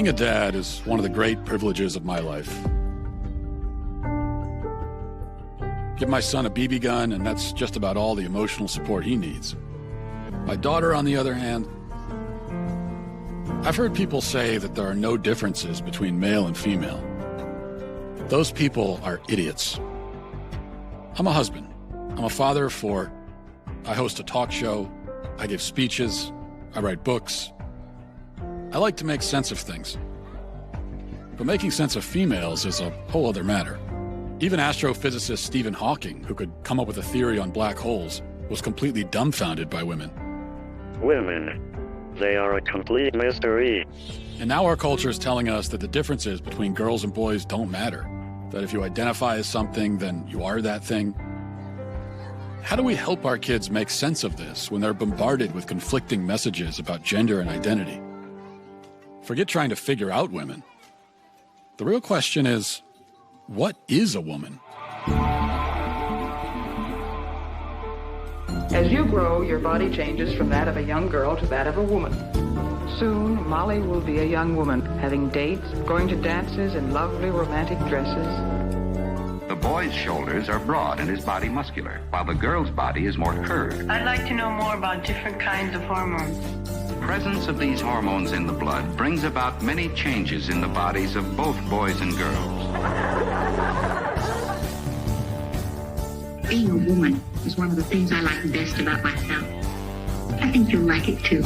Being a dad is one of the great privileges of my life. Give my son a BB gun, and that's just about all the emotional support he needs. My daughter, on the other hand, I've heard people say that there are no differences between male and female. Those people are idiots. I'm a husband. I'm a father of 4. I host a talk show. I give speeches. I write books. I like to make sense of things. But making sense of females is a whole other matter. Even astrophysicist Stephen Hawking, who could come up with a theory on black holes, was completely dumbfounded by women. Women. They are a complete mystery. And now our culture is telling us that the differences between girls and boys don't matter. That if you identify as something, then you are that thing. How do we help our kids make sense of this when they're bombarded with conflicting messages about gender and identity? Forget trying to figure out women. The real question is, what is a woman? As you grow, your body changes from that of a young girl to that of a woman. Soon, Molly will be a young woman, having dates, going to dances in lovely romantic dresses. The boy's shoulders are broad and his body muscular, while the girl's body is more curved. I'd like to know more about different kinds of hormones. The presence of these hormones in the blood brings about many changes in the bodies of both boys and girls. Being a woman is one of the things I like best about myself. I think you'll like it too.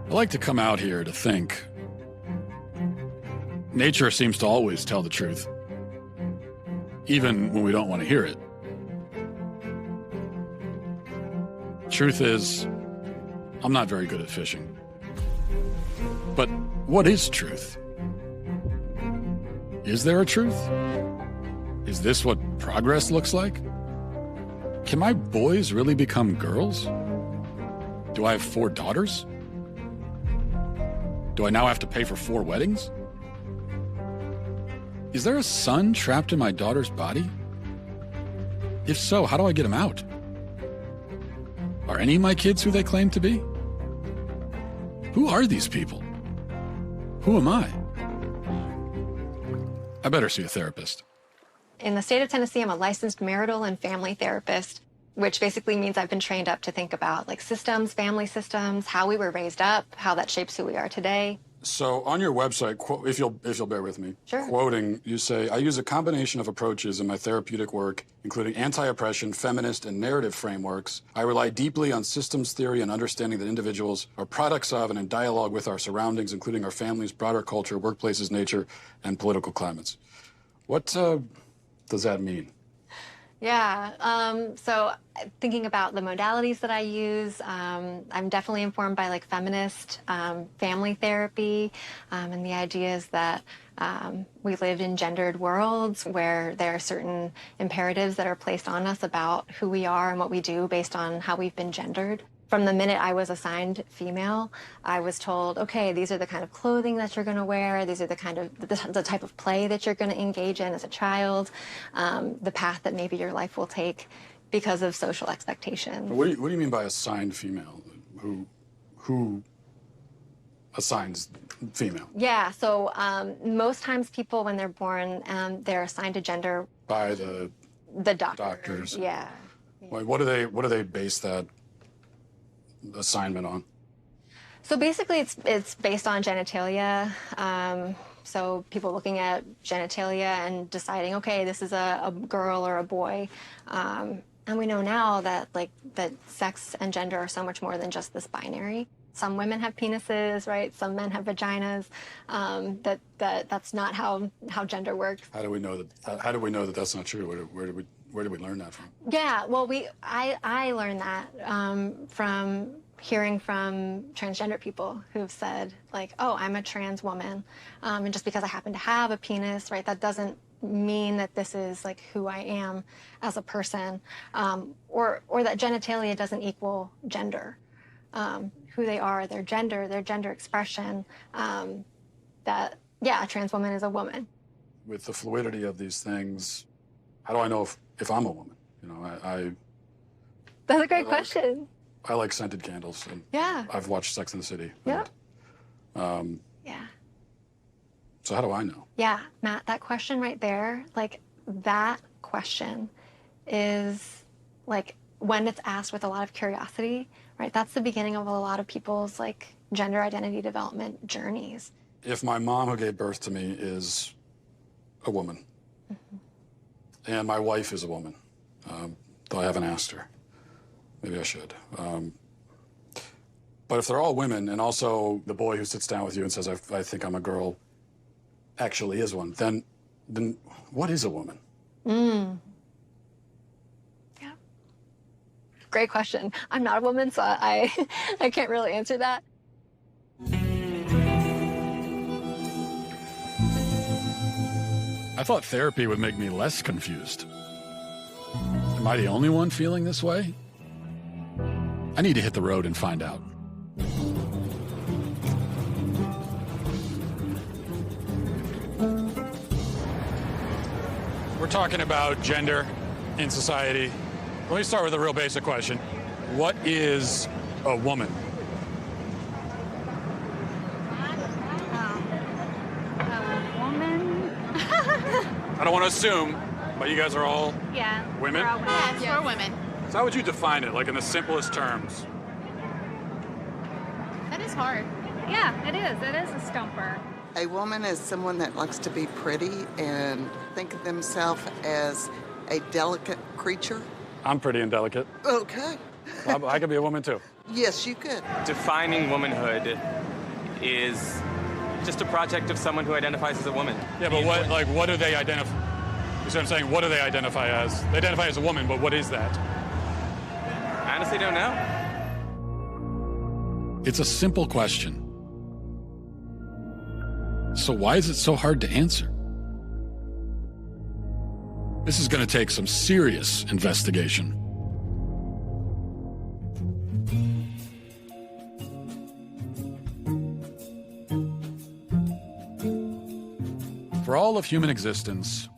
I like to come out here to think. Nature seems to always tell the truth, even when we don't want to hear it. Truth is, I'm not very good at fishing. But what is truth? Is there a truth? Is this what progress looks like? Can my boys really become girls? Do I have 4 daughters? Do I now have to pay for 4 weddings? Is there a son trapped in my daughter's body? If so, how do I get him out? Are any of my kids who they claim to be? Who are these people? Who am I? I better see a therapist. In the state of Tennessee, I'm a licensed marital and family therapist, which basically means I've been trained up to think about like systems, family systems, how we were raised up, how that shapes who we are today. So on your website, if you'll bear with me, Sure. Quoting, you say, I use a combination of approaches in my therapeutic work, including anti-oppression, feminist, and narrative frameworks. I rely deeply on systems theory and understanding that individuals are products of and in dialogue with our surroundings, including our families, broader culture, workplaces, nature, and political climates. What does that mean? Yeah, so thinking about the modalities that I use, I'm definitely informed by like feminist family therapy, and the idea is that we live in gendered worlds where there are certain imperatives that are placed on us about who we are and what we do based on how we've been gendered. From the minute I was assigned female, I was told, okay, these are the kind of clothing that you're going to wear. These are the kind of the type of play that you're going to engage in as a child, the path that maybe your life will take because of social expectations. What do you mean by assigned female? Who assigns female? Yeah, so most times people, when they're born, they're assigned a gender By the doctors. Yeah. Like, what do they base that assignment on? So basically, it's based on genitalia. So people looking at genitalia and deciding, okay, this is a girl or a boy. And we know now that that sex and gender are so much more than just this binary. Some women have penises, right? Some men have vaginas. That's not how gender works. How do we know that? How do we know that that's not true? Where did we learn that from? Yeah, well, I learned that from hearing from transgender people who've said, like, oh, I'm a trans woman, and just because I happen to have a penis, right, that doesn't mean that this is like who I am as a person, or that genitalia doesn't equal gender. Who they are, their gender expression, that, yeah, a trans woman is a woman. With the fluidity of these things, how do I know if I'm a woman? You know, That's a great question. I like scented candles, and Yeah. I've watched Sex and the City. Yeah. Yeah. So how do I know? Yeah, Matt, that question right there, like that question is like when it's asked with a lot of curiosity, right? That's the beginning of a lot of people's like gender identity development journeys. If my mom who gave birth to me is a woman, and my wife is a woman, though I haven't asked her, maybe I should. But if they're all women, and also the boy who sits down with you and says, I think I'm a girl, actually is one, then what is a woman? Yeah. Great question. I'm not a woman, so I can't really answer that. I thought therapy would make me less confused. Am I the only one feeling this way? I need to hit the road and find out. We're talking about gender in society. Let me start with a real basic question. What is a woman? I don't want to assume, but you guys are all women? Yes, we're women. So how would you define it, like in the simplest terms? That is hard. Yeah, it is. It is a stumper. A woman is someone that likes to be pretty and think of themselves as a delicate creature. I'm pretty indelicate. Okay. I could be a woman too. Yes, you could. Defining womanhood is just a project of someone who identifies as a woman. Yeah, but what do they identify? You see what I'm saying? What do they identify as? They identify as a woman, but what is that? I honestly don't know. It's a simple question. So why is it so hard to answer? This is going to take some serious investigation. For all of human existence,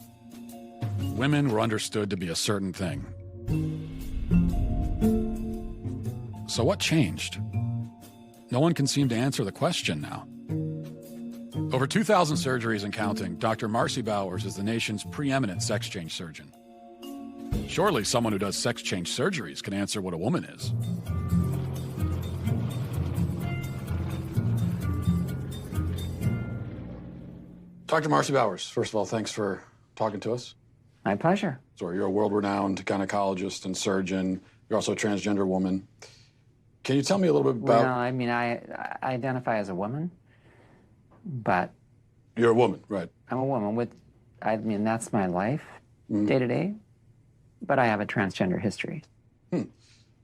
women were understood to be a certain thing. So what changed? No one can seem to answer the question now. Over 2,000 surgeries and counting, Dr. Marcy Bowers is the nation's preeminent sex change surgeon. Surely someone who does sex change surgeries can answer what a woman is. Dr. Marcy Bowers, first of all, thanks for talking to us. My pleasure. So you're a world-renowned gynecologist and surgeon. You're also a transgender woman. Can you tell me a little bit about... Well, I mean, I identify as a woman, but... You're a woman, right. I'm a woman with... I mean, that's my life, day to day, but I have a transgender history.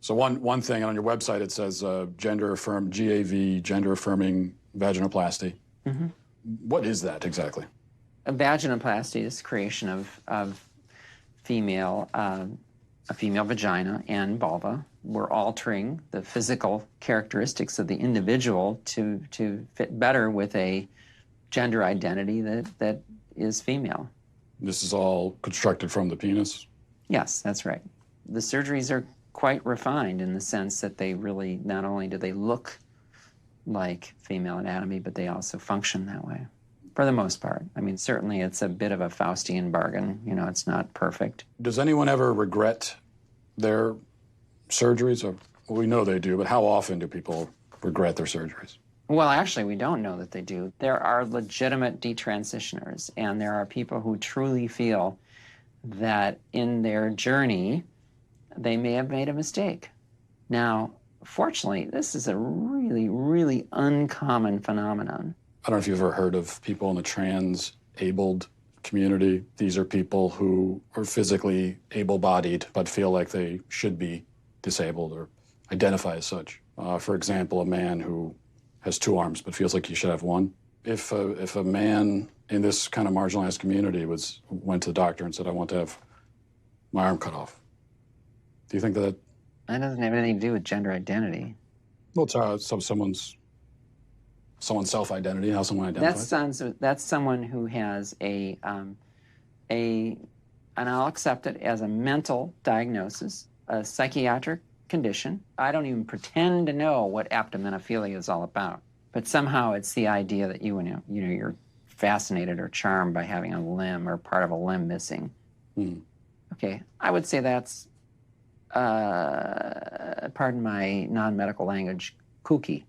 So one thing, on your website it says gender-affirmed, GAV, gender-affirming vaginoplasty. What is that exactly? A vaginoplasty is creation of a female vagina and vulva. We're altering the physical characteristics of the individual to fit better with a gender identity that is female. This is all constructed from the penis? Yes, that's right. The surgeries are quite refined in the sense that they really, not only do they look like female anatomy, but they also function that way, for the most part. I mean, certainly it's a bit of a Faustian bargain. You know, it's not perfect. Does anyone ever regret their surgeries? Or, well, we know they do, but how often do people regret their surgeries? Well, actually, we don't know that they do. There are legitimate detransitioners, and there are people who truly feel that in their journey, they may have made a mistake. Now, fortunately, this is a really, really uncommon phenomenon. I don't know if you've ever heard of people in the trans-abled community. These are people who are physically able-bodied but feel like they should be disabled or identify as such. For example, a man who has 2 arms but feels like he should have 1. If a man in this kind of marginalized community went to the doctor and said, I want to have my arm cut off, do you think that... That doesn't have anything to do with gender identity. Well, it's how someone's Someone's self-identity, how someone identifies? That's someone who has and I'll accept it as a mental diagnosis, a psychiatric condition. I don't even pretend to know what aptomenophilia is all about, but somehow it's the idea that you're fascinated or charmed by having a limb or part of a limb missing. Okay, I would say that's, pardon my non-medical language, kooky.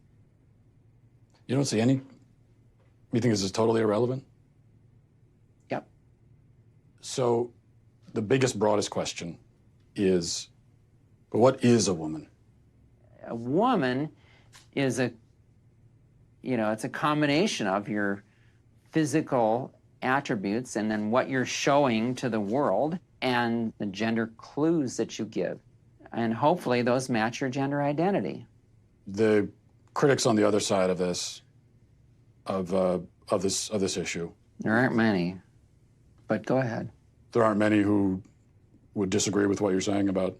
You don't see any? You think this is totally irrelevant? Yep. So the biggest, broadest question is, what is a woman? A woman is it's a combination of your physical attributes and then what you're showing to the world and the gender clues that you give. And hopefully those match your gender identity. The critics on the other side of this, of this issue. There aren't many, but go ahead. There aren't many who would disagree with what you're saying about.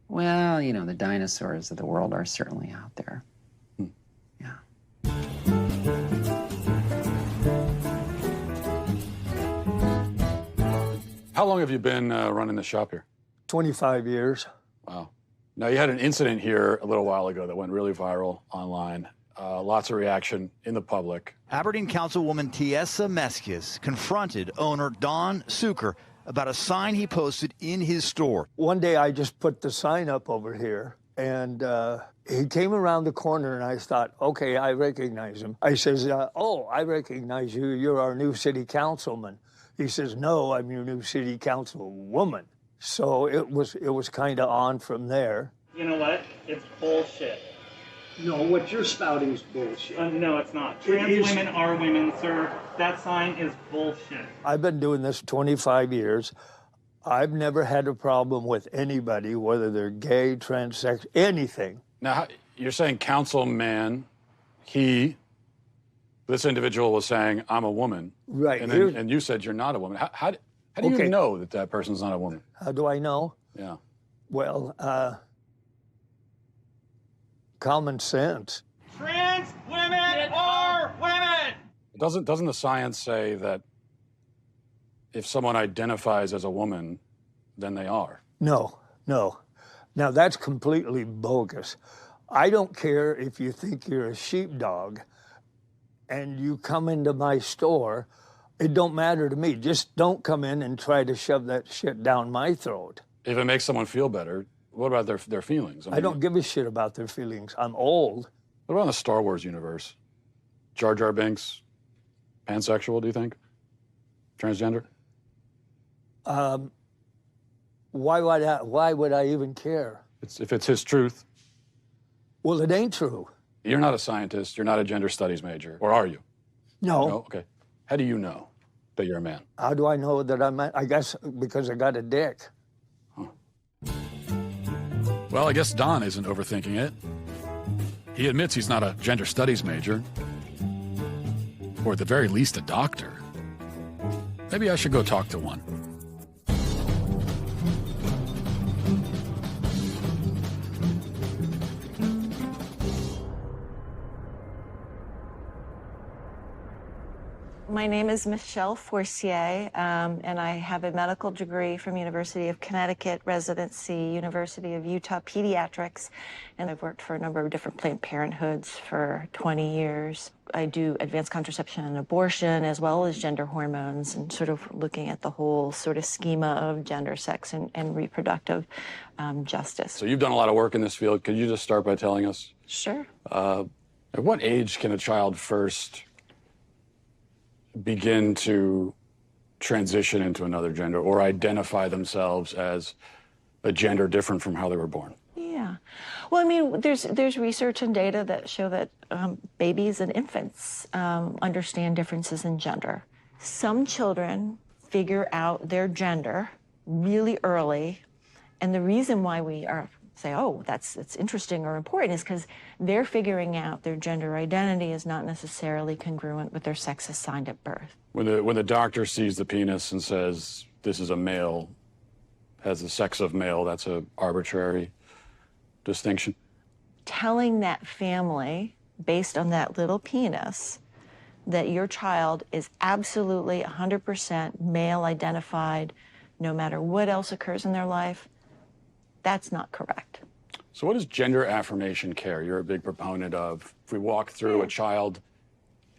Well, the dinosaurs of the world are certainly out there. Yeah. How long have you been running the shop here? 25 years. Wow. Now, you had an incident here a little while ago that went really viral online. Lots of reaction in the public. Aberdeen Councilwoman Tiesa Meskis confronted owner Don Suker about a sign he posted in his store. One day I just put the sign up over here, and he came around the corner, and I thought, okay, I recognize him. I says, oh, I recognize you. You're our new city councilman. He says, no, I'm your new city councilwoman. So it was kind of on from there. You know what? It's bullshit. No, what you're spouting is bullshit. No, it's not. Trans women are women, sir. That sign is bullshit. I've been doing this 25 years. I've never had a problem with anybody, whether they're gay, transsexual, anything. Now, you're saying councilman, this individual was saying, I'm a woman. Right. And you said you're not a woman. How do you know that person's not a woman? How do I know? Yeah. Well, common sense. Trans women are women! Doesn't the science say that if someone identifies as a woman, then they are? No. Now, that's completely bogus. I don't care if you think you're a sheepdog and you come into my store. It don't matter to me. Just don't come in and try to shove that shit down my throat. If it makes someone feel better, what about their feelings? I don't give a shit about their feelings. I'm old. What about in the Star Wars universe? Jar Jar Binks, pansexual, do you think? Transgender? Why would I even care? If it's his truth. Well, it ain't true. You're not a scientist. You're not a gender studies major. Or are you? No. Okay. How do you know that you're a man? How do I know that I'm a, I guess because I got a dick. Huh. Well, I guess Don isn't overthinking it. He admits he's not a gender studies major. Or at the very least, a doctor. Maybe I should go talk to one. My name is Michelle Forcier, and I have a medical degree from University of Connecticut, residency, University of Utah Pediatrics, and I've worked for a number of different Planned Parenthoods for 20 years. I do advanced contraception and abortion, as well as gender hormones, and sort of looking at the whole sort of schema of gender, sex, and reproductive justice. So you've done a lot of work in this field. Could you just start by telling us? Sure. At what age can a child first begin to transition into another gender or identify themselves as a gender different from how they were born? Yeah. Well, I mean, there's research and data that show that babies and infants understand differences in gender. Some children figure out their gender really early, and the reason why we say, oh, it's interesting or important is because they're figuring out their gender identity is not necessarily congruent with their sex assigned at birth. When the doctor sees the penis and says, this is a male, has the sex of male, that's an arbitrary distinction? Telling that family based on that little penis, that your child is absolutely 100% male identified, no matter what else occurs in their life, that's not correct. So what is gender affirmation care you're a big proponent of? If we walk through, a child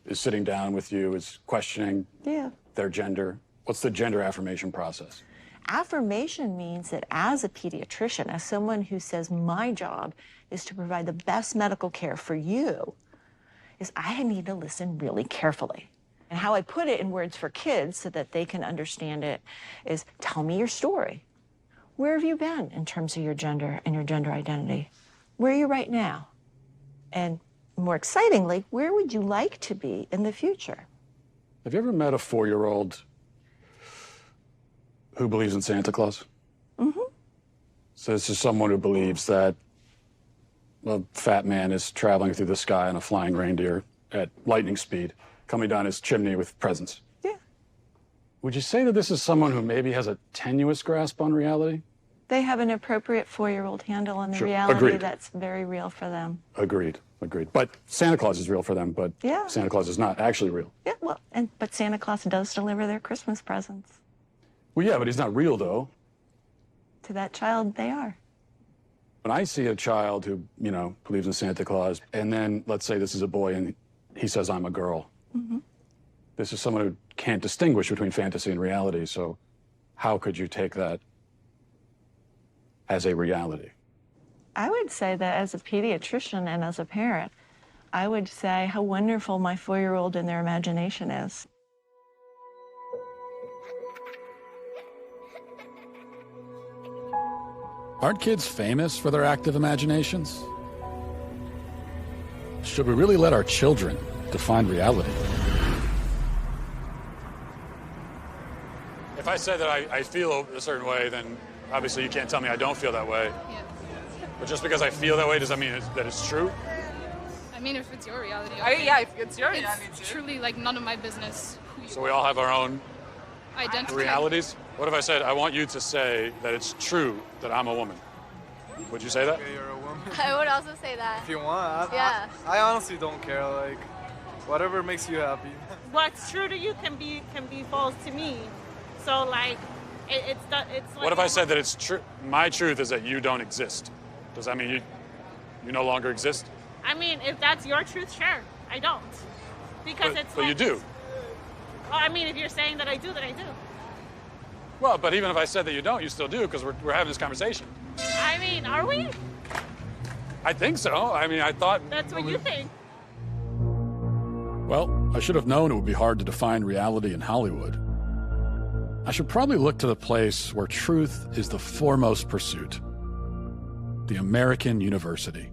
is sitting down with you, is questioning their gender. What's the gender affirmation process? Affirmation means that as a pediatrician, as someone who says my job is to provide the best medical care for you, is I need to listen really carefully. And how I put it in words for kids so that they can understand it is, tell me your story. Where have you been in terms of your gender and your gender identity? Where are you right now? And more excitingly, where would you like to be in the future? Have you ever met a 4-year-old who believes in Santa Claus? Mm-hmm. So this is someone who believes that a fat man is traveling through the sky on a flying reindeer at lightning speed, coming down his chimney with presents. Yeah. Would you say that this is someone who maybe has a tenuous grasp on reality? They have an appropriate 4-year-old handle on the Sure. reality Agreed. that's very real for them. Agreed. But Santa Claus is real for them, but Yeah. Santa Claus is not actually real. Yeah, well, but Santa Claus does deliver their Christmas presents. Well, yeah, but he's not real, though. To that child, they are. When I see a child who, believes in Santa Claus, and then let's say this is a boy and he says, I'm a girl. Mm-hmm. This is someone who can't distinguish between fantasy and reality, so how could you take that as a reality? I would say that as a pediatrician and as a parent, I would say how wonderful my 4-year-old and their imagination is. Aren't kids famous for their active imaginations? Should we really let our children define reality? If I say that I feel a certain way, then obviously you can't tell me I don't feel that way. Yeah. But just because I feel that way, does that mean that it's true? I mean, if it's your reality. Yeah, if it's your reality. It's truly like none of my business. So we all have our own Identity. realities? What if I said, I want you to say that it's true that I'm a woman? Would you say that? Okay, you're a woman. I would also say that. If you want. Yeah. I honestly don't care. Like, whatever makes you happy. What's true to you can be false to me. So like, it's like. What if I said that it's true? My truth is that you don't exist. Does that mean you no longer exist? I mean, if that's your truth, sure. I don't, because But you do. Well, I mean, if you're saying that I do, then I do. Well, but even if I said that you don't, you still do, because we're having this conversation. I mean, are we? I think so. I mean, I thought... That's what you think. Well, I should have known it would be hard to define reality in Hollywood. I should probably look to the place where truth is the foremost pursuit. The American University.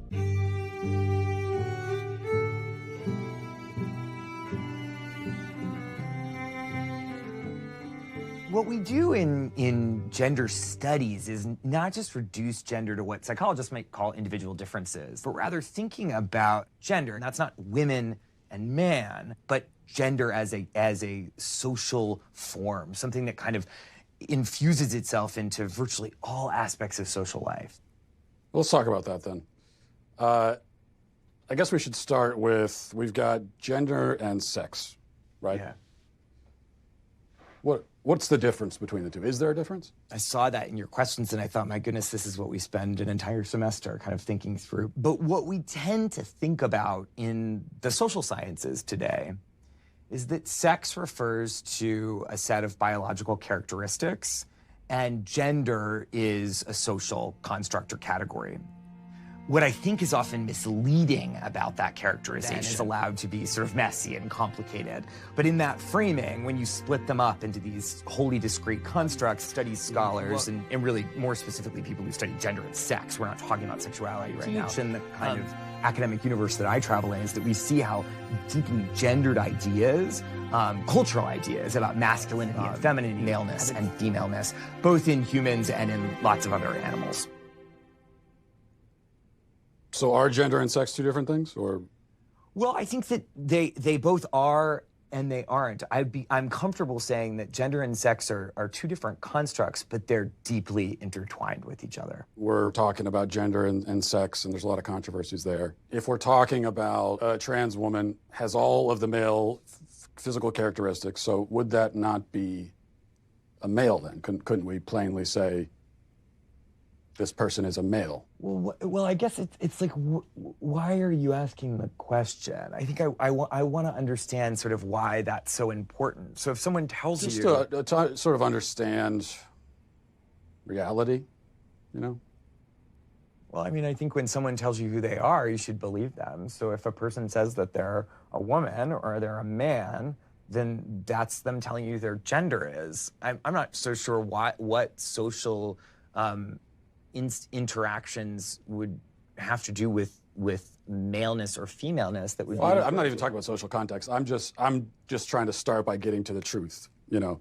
What we do in gender studies is not just reduce gender to what psychologists might call individual differences, but rather thinking about gender, and that's not women and man, but gender as a social form, something that kind of infuses itself into virtually all aspects of social life. Let's talk about that then. I guess we should start with, we've got gender and sex, right? Yeah. What's the difference between the two? Is there a difference? I saw that in your questions and I thought, my goodness, this is what we spend an entire semester kind of thinking through. But what we tend to think about in the social sciences today is that sex refers to a set of biological characteristics and gender is a social construct or category. What I think is often misleading about that characterization is allowed to be sort of messy and complicated. But in that framing, when you split them up into these wholly discrete constructs, studies scholars, and really more specifically people who study gender and sex, we're not talking about sexuality right now. In the kind of academic universe that I travel in is that we see how deeply gendered ideas, cultural ideas about masculinity and femininity, maleness and femaleness, both in humans and in lots of other animals. So are gender and sex two different things, or? Well, I think that they both are And they aren't. I'm comfortable saying that gender and sex are two different constructs, but they're deeply intertwined with each other. We're talking about gender and sex, and there's a lot of controversies there. If we're talking about a trans woman has all of the male physical characteristics, so would that not be a male then? Couldn't we plainly say this person is a male? Well, I guess it's like, why are you asking the question? I think I want to understand sort of why that's so important. So if someone tells Just you... to sort of understand reality, you know? Well, I mean, I think when someone tells you who they are, you should believe them. So if a person says that they're a woman or they're a man, then that's them telling you their gender is. I'm not so sure what social interactions would have to do with maleness or femaleness that would. Well, I'm not even talking about social context. I'm just trying to start by getting to the truth, you know.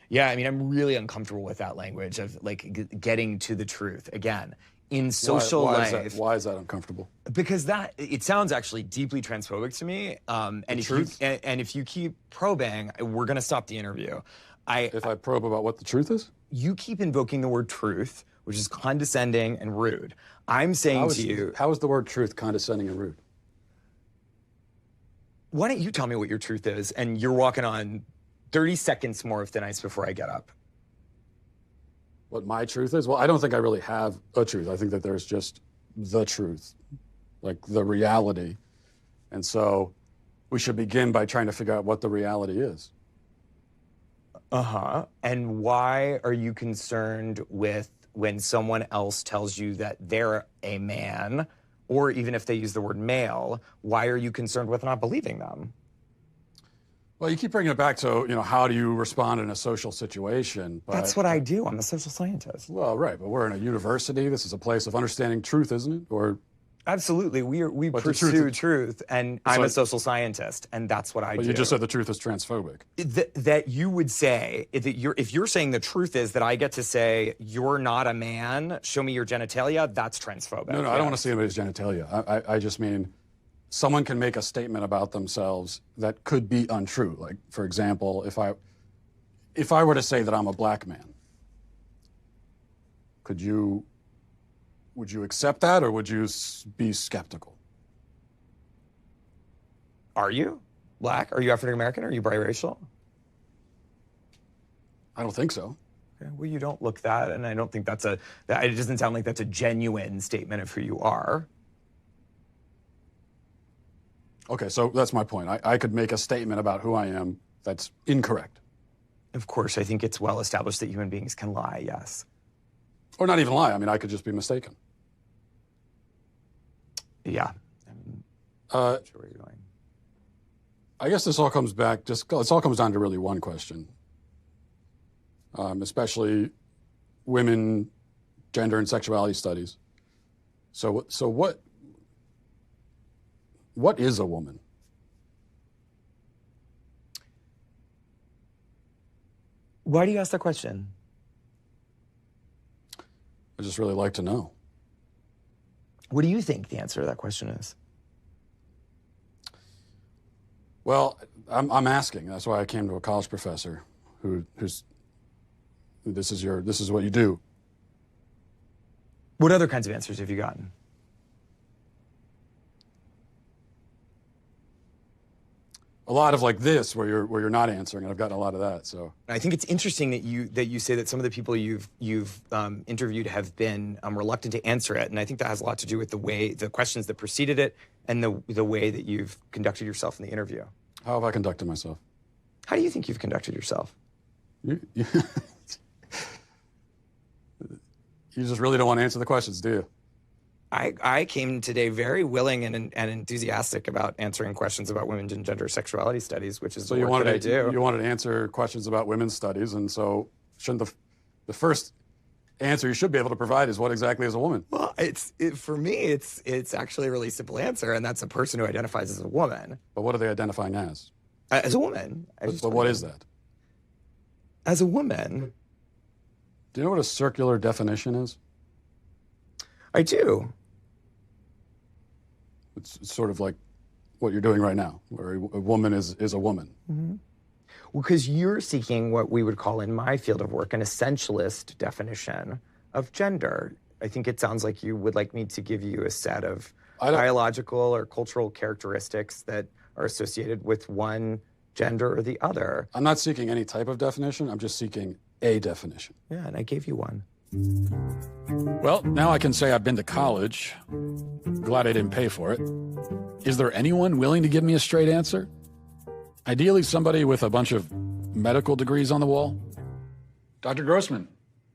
Yeah, I mean, I'm really uncomfortable with that language of like getting to the truth. Again, in social life. Why is that uncomfortable? Because it sounds actually deeply transphobic to me. And if you keep probing, we're going to stop the interview. If I probe about what the truth is? You keep invoking the word truth, which is condescending and rude. I'm saying to you... How is the word truth condescending and rude? Why don't you tell me what your truth is, and you're walking on 30 seconds more of thin ice before I get up. What my truth is? Well, I don't think I really have a truth. I think that there's just the truth, like the reality. And so we should begin by trying to figure out what the reality is. Uh-huh. And why are you concerned with when someone else tells you that they're a man, or even if they use the word male, why are you concerned with not believing them? Well, you keep bringing it back to, you know, how do you respond in a social situation? But, that's what I do. I'm a social scientist. Well, right, but we're in a university. This is a place of understanding truth, isn't it? Or absolutely, we pursue truth, and I'm a social scientist, and that's what I do. But you just said the truth is transphobic. That you would say that if you're saying the truth is that I get to say you're not a man, show me your genitalia, that's transphobic. No, I don't want to see anybody's genitalia. I just mean someone can make a statement about themselves that could be untrue. Like, for example, if I were to say that I'm a black man, would you accept that, or would you be skeptical? Are you black? Are you African American? Are you biracial? I don't think so. Okay, well, you don't look that, and I don't think it doesn't sound like that's a genuine statement of who you are. Okay, so that's my point. I could make a statement about who I am that's incorrect. Of course, I think it's well established that human beings can lie, yes. Or not even lie. I mean, I could just be mistaken. Yeah. I'm sure where you're going. I guess this all comes back, it all comes down to really one question. Especially women, gender, and sexuality studies. So what is a woman? Why do you ask that question? I just really like to know. What do you think the answer to that question is? Well, I'm asking. That's why I came to a college professor who's this is what you do. What other kinds of answers have you gotten? A lot of like this, where you're not answering, and I've gotten a lot of that. So I think it's interesting that you say that some of the people you've interviewed have been reluctant to answer it, and I think that has a lot to do with the questions that preceded it, and the way that you've conducted yourself in the interview. How have I conducted myself? How do you think you've conducted yourself? You just really don't want to answer the questions, do you? I came today very willing and enthusiastic about answering questions about women's and gender sexuality studies, which is the work that I do. You wanted to answer questions about women's studies, and so shouldn't the first answer you should be able to provide is what exactly is a woman? Well, for me, it's actually a really simple answer, and that's a person who identifies as a woman. But what are they identifying as? As a woman. But what is that? As a woman. Do you know what a circular definition is? I do. It's sort of like what you're doing right now, where a woman is a woman. Mm-hmm. Well, because you're seeking what we would call in my field of work an essentialist definition of gender. I think it sounds like you would like me to give you a set of biological or cultural characteristics that are associated with one gender or the other. I'm not seeking any type of definition. I'm just seeking a definition. Yeah, and I gave you one. Well, now I can say I've been to college. Glad I didn't pay for it. Is there anyone willing to give me a straight answer? Ideally, somebody with a bunch of medical degrees on the wall. Dr. Grossman,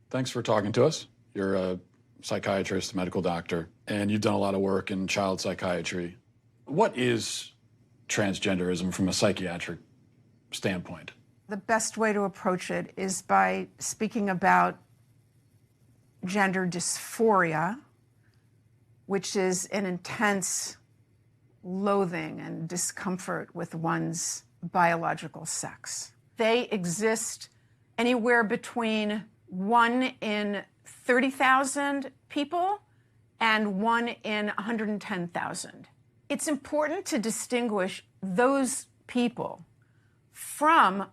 thanks for talking to us. You're a psychiatrist, medical doctor, and you've done a lot of work in child psychiatry. What is transgenderism from a psychiatric standpoint? The best way to approach it is by speaking about gender dysphoria, which is an intense loathing and discomfort with one's biological sex. They exist anywhere between 1 in 30,000 people and 1 in 110,000. It's important to distinguish those people from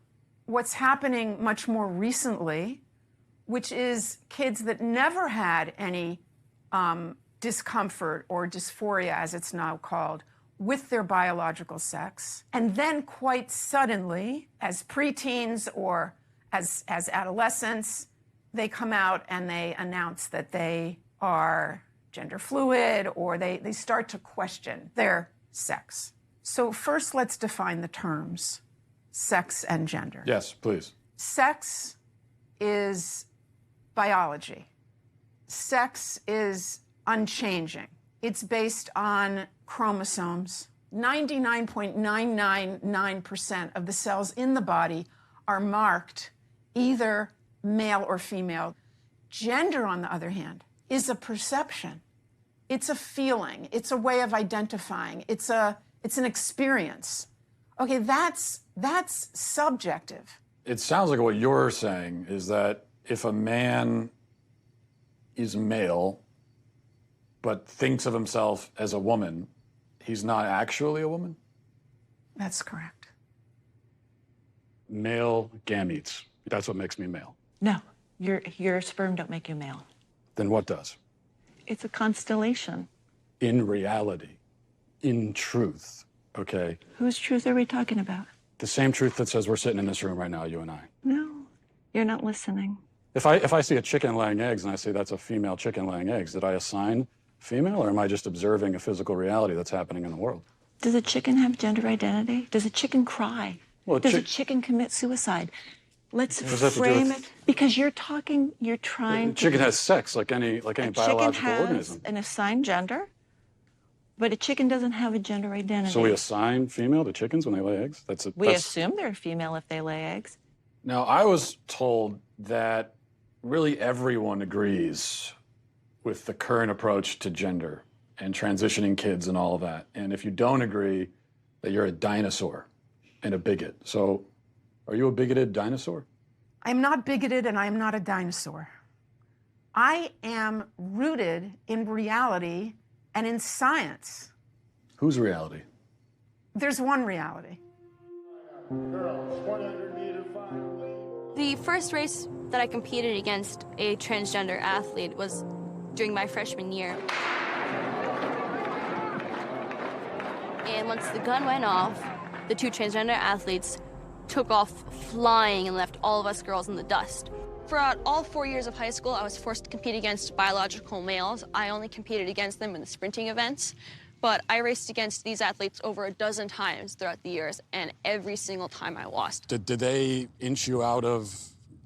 what's happening much more recently, which is kids that never had any discomfort or dysphoria, as it's now called, with their biological sex. And then quite suddenly, as preteens or as adolescents, they come out and they announce that they are gender fluid, or they start to question their sex. So first, let's define the terms, sex and gender. Yes, please. Sex is biology. Sex is unchanging. It's based on chromosomes. 99.999% of the cells in the body are marked either male or female. Gender, on the other hand, is a perception. It's a feeling. It's a way of identifying. It's an experience. Okay, that's subjective. It sounds like what you're saying is that if a man is male but thinks of himself as a woman, he's not actually a woman? That's correct. Male gametes. That's what makes me male. No, your sperm don't make you male. Then what does? It's a constellation. In reality, in truth, okay? Whose truth are we talking about? The same truth that says we're sitting in this room right now, you and I. No, you're not listening. If I see a chicken laying eggs and I say that's a female chicken laying eggs, did I assign female, or am I just observing a physical reality that's happening in the world? Does a chicken have gender identity? Does a chicken cry? Well, Does a chicken commit suicide? Let's What does that have to do frame with- it, because you're trying The chicken has sex like any biological chicken has organism. an assigned gender, but a chicken doesn't have a gender identity. So we assign female to chickens when they lay eggs? We assume they're female if they lay eggs. Now, I was told that really everyone agrees with the current approach to gender and transitioning kids and all of that. And if you don't agree, that you're a dinosaur and a bigot. So are you a bigoted dinosaur? I'm not bigoted and I am not a dinosaur. I am rooted in reality and in science. Whose reality? There's one reality. The first race that I competed against a transgender athlete was during my freshman year. And once the gun went off, the two transgender athletes took off flying and left all of us girls in the dust. Throughout all 4 years of high school, I was forced to compete against biological males. I only competed against them in the sprinting events, but I raced against these athletes over a dozen times throughout the years, and every single time I lost. Did they inch you out of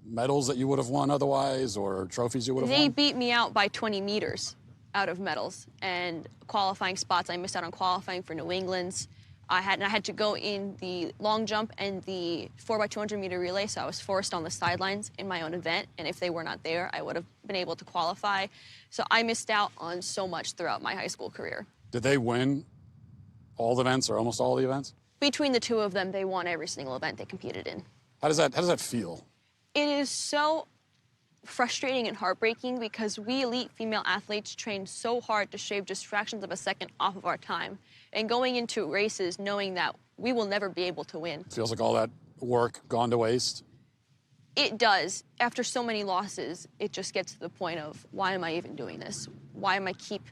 medals that you would have won otherwise, or trophies you would have They won? beat me out by 20 meters out of medals, and qualifying spots. I missed out on qualifying for New England's. I had to go in the long jump and the 4x200 meter relay, so I was forced on the sidelines in my own event, and if they were not there, I would have been able to qualify. So I missed out on so much throughout my high school career. Did they win all the events or almost all the events? Between the two of them, they won every single event they competed in. How does that feel? It is so frustrating and heartbreaking because we elite female athletes train so hard to shave just fractions of a second off of our time. And going into races knowing that we will never be able to win. Feels like all that work gone to waste. It does. After so many losses, it just gets to the point of, why am I even doing this? Why am I keep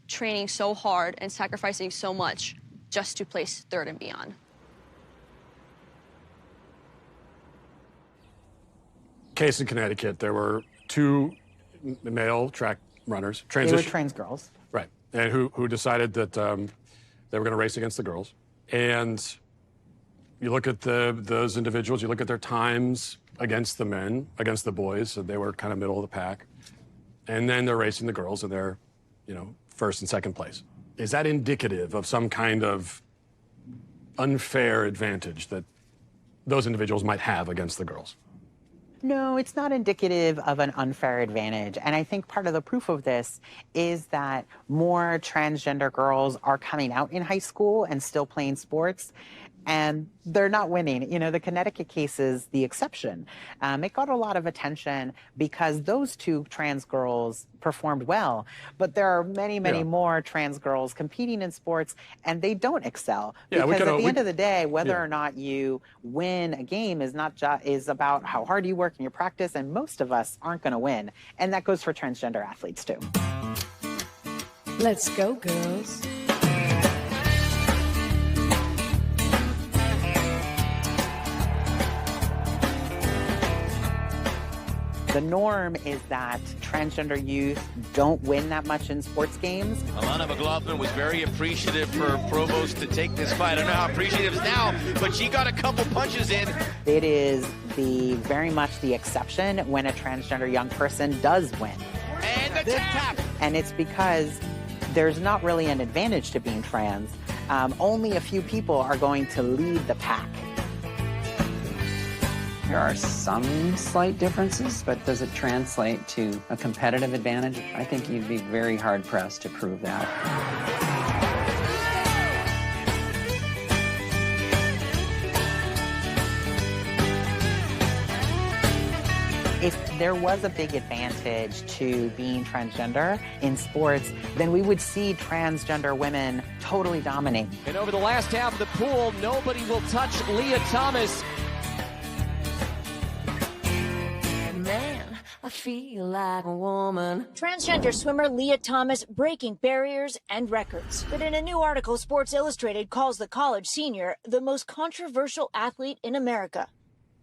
training so hard and sacrificing so much just to place third and beyond? Case in Connecticut, there were 2 male track runners, They were trans girls. right, and who decided that they were going to race against the girls. And you look at those individuals, you look at their times against the men, against the boys, so they were kind of middle of the pack. And then they're racing the girls, and they're, first and second place. Is that indicative of some kind of unfair advantage that those individuals might have against the girls? No, it's not indicative of an unfair advantage. And I think part of the proof of this is that more transgender girls are coming out in high school and still playing sports. And they're not winning. The Connecticut case is the exception. It got a lot of attention because those 2 trans girls performed well. But there are many, many more trans girls competing in sports, and they don't excel. Because at the end of the day, whether or not you win a game is about how hard you work in your practice, and most of us aren't going to win. And that goes for transgender athletes, too. Let's go, girls. The norm is that transgender youth don't win that much in sports games. Alana McLaughlin was very appreciative for Provost to take this fight. I don't know how appreciative it is now, but she got a couple punches in. It is very much the exception when a transgender young person does win. And the tap. And it's because there's not really an advantage to being trans. Only a few people are going to lead the pack. There are some slight differences, but does it translate to a competitive advantage? I think you'd be very hard-pressed to prove that. If there was a big advantage to being transgender in sports, then we would see transgender women totally dominate. And over the last half of the pool, nobody will touch Leah Thomas. Man, I feel like a woman. Transgender swimmer Leah Thomas breaking barriers and records. But in a new article, Sports Illustrated calls the college senior the most controversial athlete in America.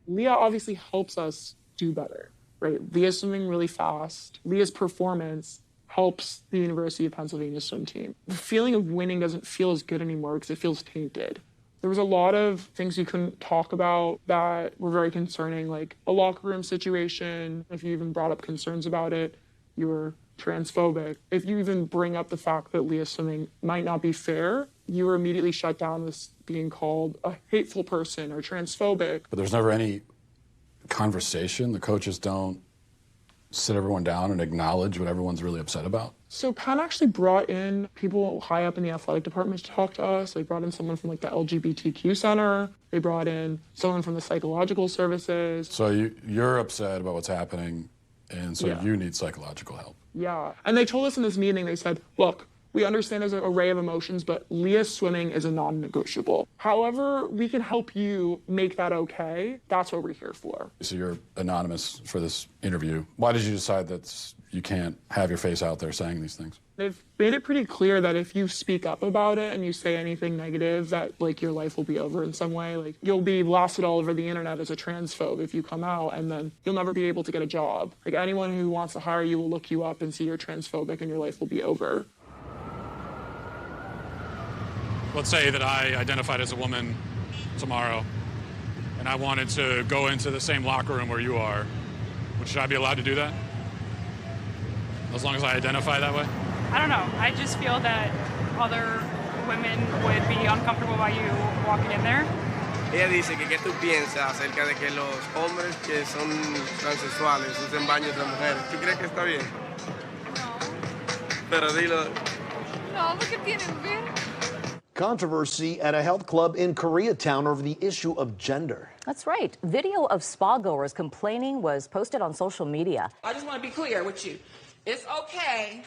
Leah obviously helps us do better, right? Leah's swimming really fast. Leah's performance helps the University of Pennsylvania swim team. The feeling of winning doesn't feel as good anymore because it feels tainted. There was a lot of things you couldn't talk about that were very concerning, like a locker room situation. If you even brought up concerns about it, you were transphobic. If you even bring up the fact that Leah's swimming might not be fair, you were immediately shut down as being called a hateful person or transphobic. But there's never any conversation. The coaches don't sit everyone down and acknowledge what everyone's really upset about. So Penn actually brought in people high up in the athletic department to talk to us. They brought in someone from like the LGBTQ center. They brought in someone from the psychological services. So you're upset about what's happening, and so you need psychological help. Yeah. And they told us in this meeting, they said, look, we understand there's an array of emotions, but Leah's swimming is a non-negotiable. However, we can help you make that okay. That's what we're here for. So you're anonymous for this interview. Why did you decide that you can't have your face out there saying these things? They've made it pretty clear that if you speak up about it and you say anything negative, that like your life will be over in some way. Like you'll be blasted all over the internet as a transphobe if you come out, and then you'll never be able to get a job. Like anyone who wants to hire you will look you up and see you're transphobic and your life will be over. Let's say that I identified as a woman tomorrow, and I wanted to go into the same locker room where you are. Should I be allowed to do that? As long as I identify that way? I don't know. I just feel that other women would be uncomfortable by you walking in there. Ella dice que qué tú piensas acerca de que los hombres que son transexuales usen baños de mujeres. ¿Tú crees que está bien? No. Pero dilo. No, porque tienen bien. Controversy at a health club in Koreatown over the issue of gender. That's right. Video of spa goers complaining was posted on social media. I just want to be clear with you. It's okay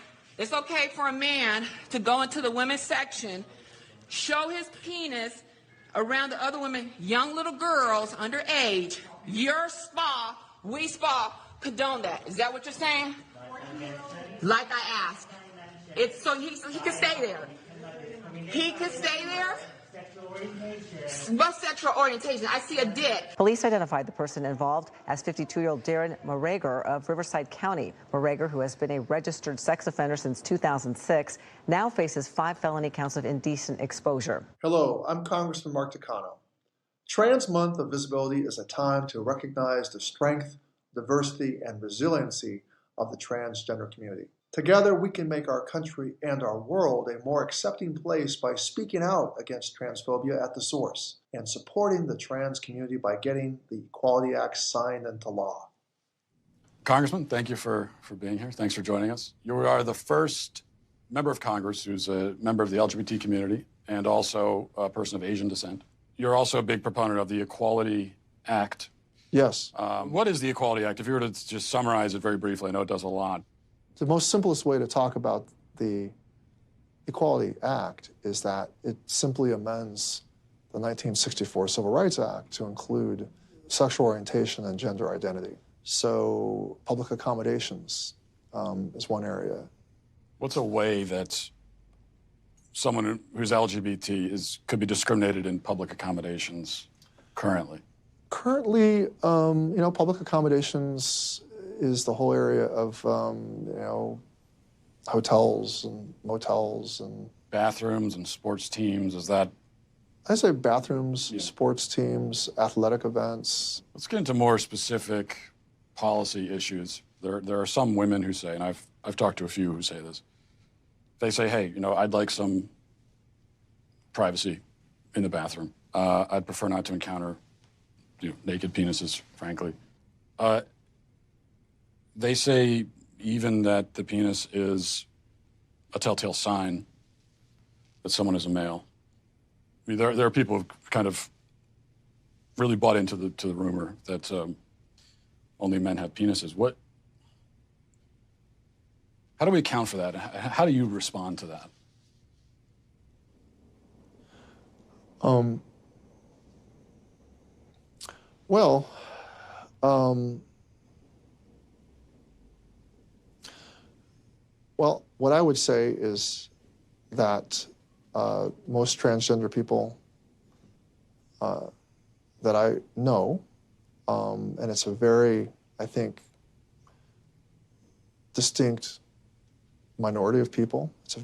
for a man to go into the women's section, show his penis around the other women, young little girls underage. Your spa, we spa, condone that. Is that what you're saying? Like I asked. It's so he can stay there. He can stay there? What sexual orientation? I see a dick. Police identified the person involved as 52-year-old Darren Morager of Riverside County. Morager, who has been a registered sex offender since 2006, now faces 5 felony counts of indecent exposure. Hello, I'm Congressman Mark Takano. Trans Month of Visibility is a time to recognize the strength, diversity, and resiliency of the transgender community. Together, we can make our country and our world a more accepting place by speaking out against transphobia at the source and supporting the trans community by getting the Equality Act signed into law. Congressman, thank you for being here. Thanks for joining us. You are the first member of Congress who's a member of the LGBT community and also a person of Asian descent. You're also a big proponent of the Equality Act. Yes. What is the Equality Act? If you were to just summarize it very briefly, I know it does a lot. The most simplest way to talk about the Equality Act is that it simply amends the 1964 Civil Rights Act to include sexual orientation and gender identity. So public accommodations is one area. What's a way that someone who's LGBT could be discriminated in public accommodations currently? Currently, public accommodations is the whole area of, hotels and motels and... Bathrooms and sports teams, is that... I say bathrooms, sports teams, athletic events. Let's get into more specific policy issues. There are some women who say, and I've talked to a few who say this, they say, hey, I'd like some privacy in the bathroom. I'd prefer not to encounter naked penises, frankly. They say even that the penis is a telltale sign that someone is a male. I mean, there are people who kind of really bought into the rumor that only men have penises. How do we account for that? How do you respond to that? Well, what I would say is that most transgender people that I know, and it's a very, I think, distinct minority of people. It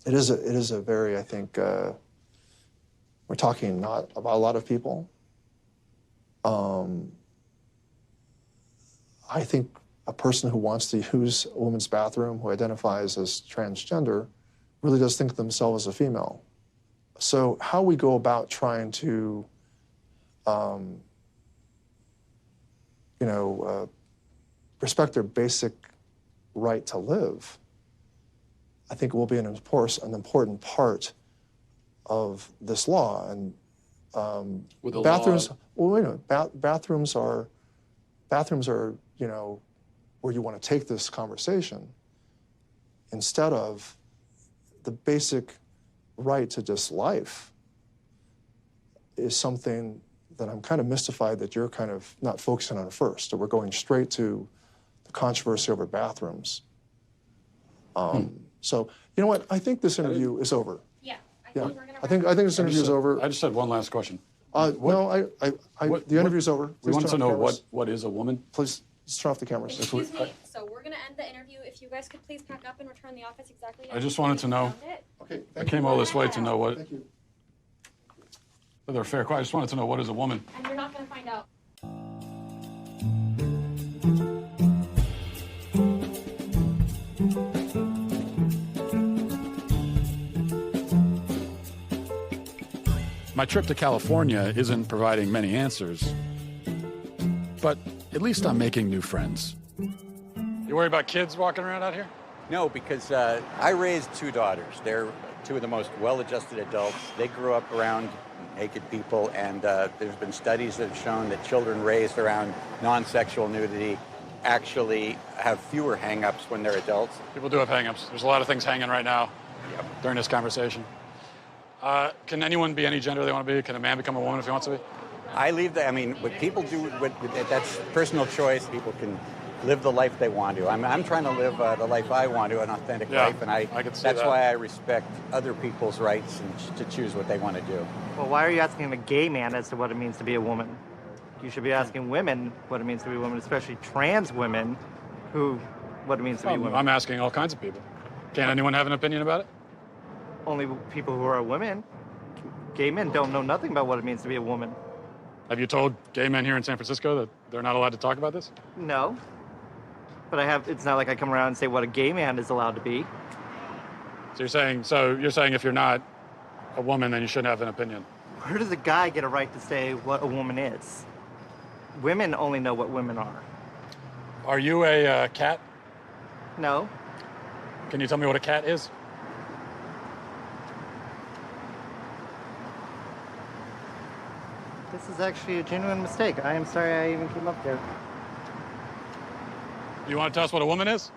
is a very, I think, we're talking not about a lot of people. I think a person who wants to use a woman's bathroom, who identifies as transgender, really does think of themselves as a female. So how we go about trying to, respect their basic right to live, I think will be an important part of this law. And bathrooms. Well, wait a minute. Bathrooms are, where you want to take this conversation instead of the basic right to just life is something that I'm kind of mystified that you're kind of not focusing on first, that we're going straight to the controversy over bathrooms. So, you know what? I think this interview is over. Yeah. I think this interview is over. I just had one last question. The interview's over. We want to know what is a woman? Please turn off the cameras. Excuse me. So we're going to end the interview. If you guys could please pack up and return the office exactly. I just wanted to know. Okay. I came all this way to know what. Thank you. They're fair. I just wanted to know what is a woman. And you're not going to find out. My trip to California isn't providing many answers, but at least I'm making new friends. You worry about kids walking around out here? No, because I raised 2 daughters. They're two of the most well-adjusted adults. They grew up around naked people, and there's been studies that have shown that children raised around non-sexual nudity actually have fewer hang-ups when they're adults. People do have hang-ups. There's a lot of things hanging right now during this conversation. Can anyone be any gender they want to be? Can a man become a woman if he wants to be? I leave that, I mean, what people do, that's personal choice. People can live the life they want to. I'm trying to live the life I want to, an authentic life, and I can see that's that. why I respect other people's rights and to choose what they want to do. Well, why are you asking a gay man as to what it means to be a woman? You should be asking women what it means to be a woman, especially trans women, what it means to be women. I'm asking all kinds of people. Can anyone have an opinion about it? Only people who are women. Gay men don't know nothing about what it means to be a woman. Have you told gay men here in San Francisco that they're not allowed to talk about this? No. But it's not like I come around and say what a gay man is allowed to be. So you're saying if you're not a woman, then you shouldn't have an opinion? Where does a guy get a right to say what a woman is? Women only know what women are. Are you a cat? No. Can you tell me what a cat is? This is actually a genuine mistake. I am sorry I even came up there. You want to tell us what a woman is?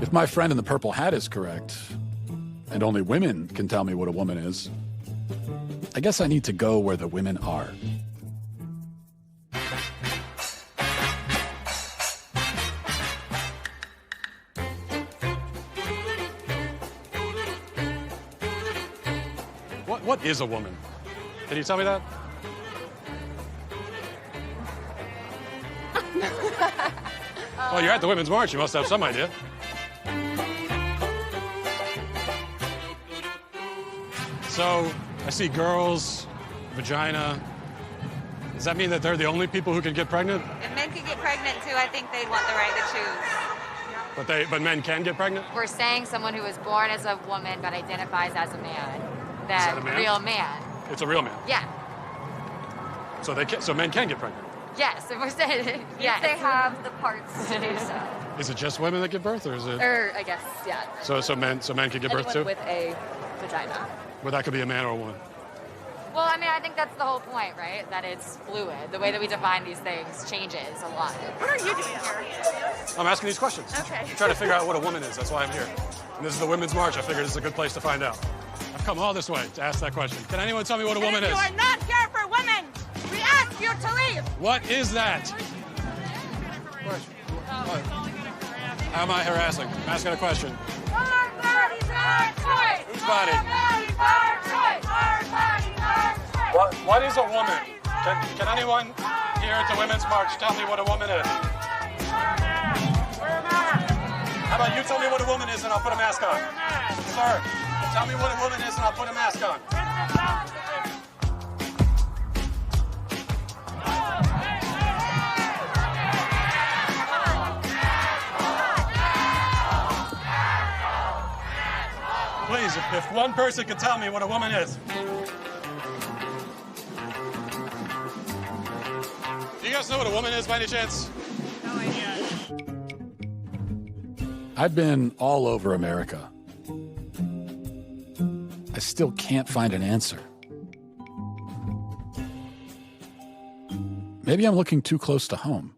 If my friend in the purple hat is correct, and only women can tell me what a woman is, I guess I need to go where the women are. What is a woman? Can you tell me that? Well, you're at the Women's March. You must have some idea. So, I see girls, vagina. Does that mean that they're the only people who can get pregnant? If men can get pregnant too, I think they'd want the right to choose. But men can get pregnant? We're saying someone who was born as a woman but identifies as a man. Is that a man? Real man. It's a real man. Yeah. So men can get pregnant. Yes, if we're saying yes. If they have the parts to do so. Is it just women that give birth, or is it? Or I guess, yeah. So men can give birth too? With a vagina. Well, that could be a man or a woman. Well, I mean, I think that's the whole point, right? That it's fluid. The way that we define these things changes a lot. What are you doing here? I'm asking these questions. Okay. I'm trying to figure out what a woman is. That's why I'm here. And this is the Women's March. I figured this is a good place to find out. I've come all this way to ask that question. Can anyone tell me what a woman is? You are not here for women. We ask you to leave. What is that? How am I harassing? I'm asking a question. Our bodies, our choice. Whose body? Our bodies, our choice. Our bodies, our choice. What is a woman? Can anyone here at the Women's March tell me what a woman is? How about you tell me what a woman is and I'll put a mask on? Sir, tell me what a woman is and I'll put a mask on. Please, if one person could tell me what a woman is. Do you guys know what a woman is by any chance? No idea. I've been all over America. I still can't find an answer. Maybe I'm looking too close to home.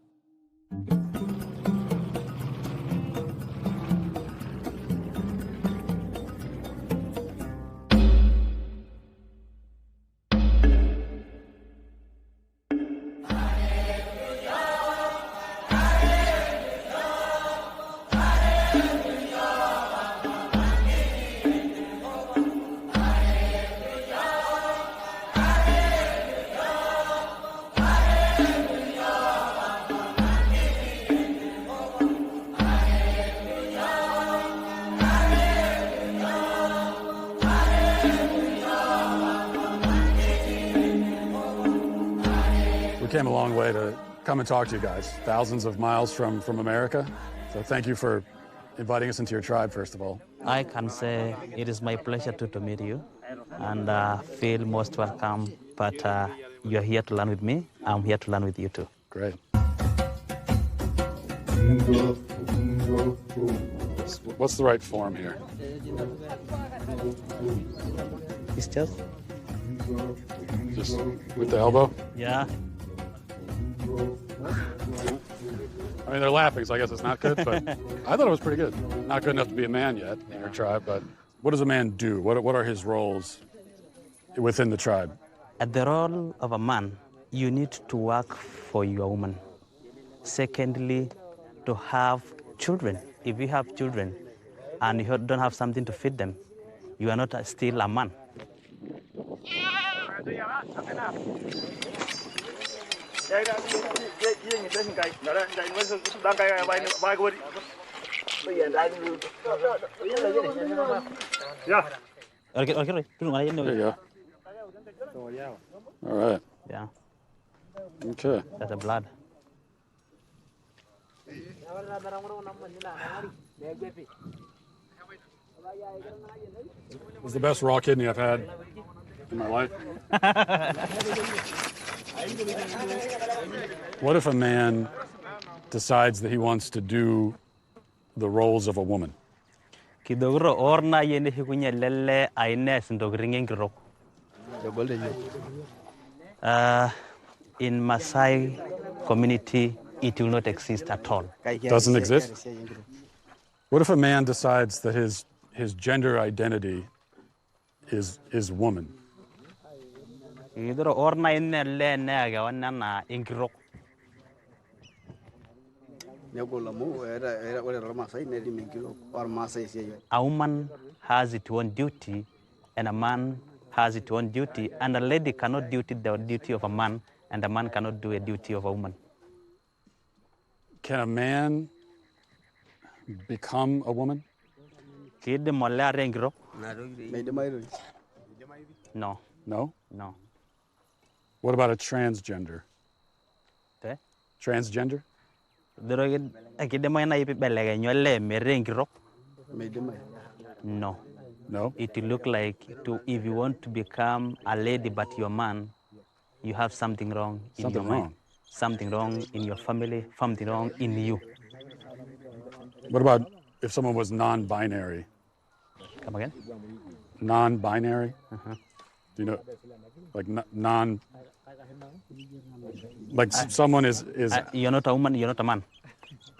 Came a long way to come and talk to you guys, thousands of miles from America. So thank you for inviting us into your tribe, first of all. I can say it is my pleasure to meet you and feel most welcome. But you're here to learn with me. I'm here to learn with you too. Great. What's the right form here? It's just. Just with the elbow? Yeah. I mean, they're laughing, so I guess it's not good, but I thought it was pretty good. Not good enough to be a man yet in your tribe, but what does a man do? What are his roles within the tribe? At the role of a man, you need to work for your woman. Secondly, to have children. If you have children and you don't have something to feed them, you are not still a man. Okay, there you go. All right. Yeah. Okay. That's the blood. It was the best raw kidney I've had in my life. What if a man decides that he wants to do the roles of a woman? Kidogro orna yene hikunya lele aines ndogringen gro. In Maasai community, it will not exist at all. Doesn't exist? What if a man decides that his gender identity is woman? Kidogro orna yene le nega wanana ingro. A woman has its own duty, and a man has its own duty, and a lady cannot do the duty of a man, and a man cannot do a duty of a woman. Can a man become a woman? No. No? No. What about a transgender? Eh? Transgender? No. No? It will look like if you want to become a lady but you're a man, you have something wrong in your mind. Something wrong in your family, something wrong in you. What about if someone was non-binary? Come again? Non-binary? Do you know, like non... Like someone is... You're not a woman, you're not a man.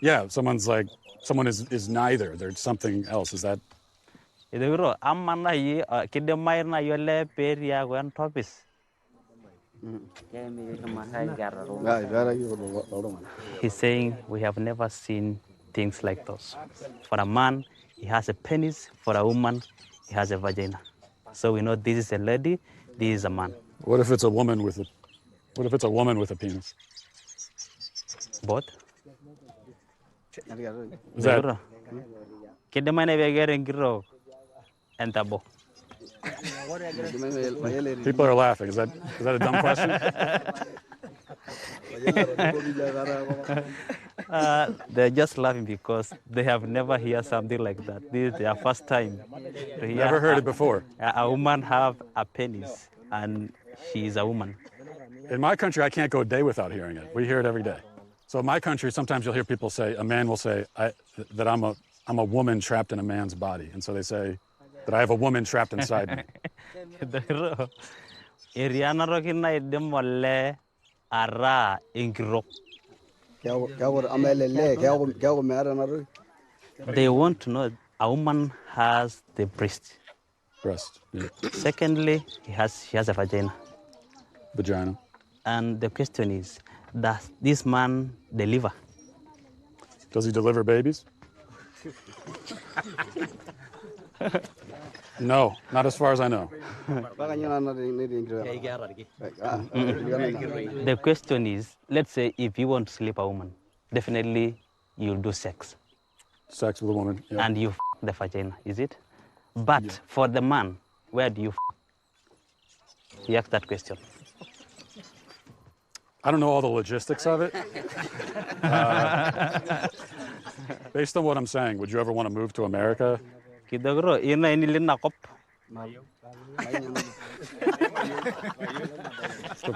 Yeah, someone is neither. There's something else. Is that... He's saying we have never seen things like those. For a man, he has a penis. For a woman, he has a vagina. So we know this is a lady, this is a man. What if it's a woman with a... What if it's a woman with a penis? Both? Is that... People are laughing. Is that a dumb question? They're just laughing because they have never heard something like that. This is their first time to hear. Never heard it before. A woman have a penis and she is a woman. In my country, I can't go a day without hearing it. We hear it every day. So in my country, sometimes you'll hear people say, a man will say that I'm a woman trapped in a man's body. And so they say that I have a woman trapped inside me. They want to know a woman has the breast. Breast, yeah. Secondly, she has a vagina. Vagina. And the question is, does this man deliver? Does he deliver babies? No, not as far as I know. The question is, let's say if you want to sleep a woman, definitely you'll do sex. Sex with a woman, yeah. And you f the vagina, is it? But for the man, where do you f? He asked that question. I don't know all the logistics of it. Based on what I'm saying, would you ever want to move to America?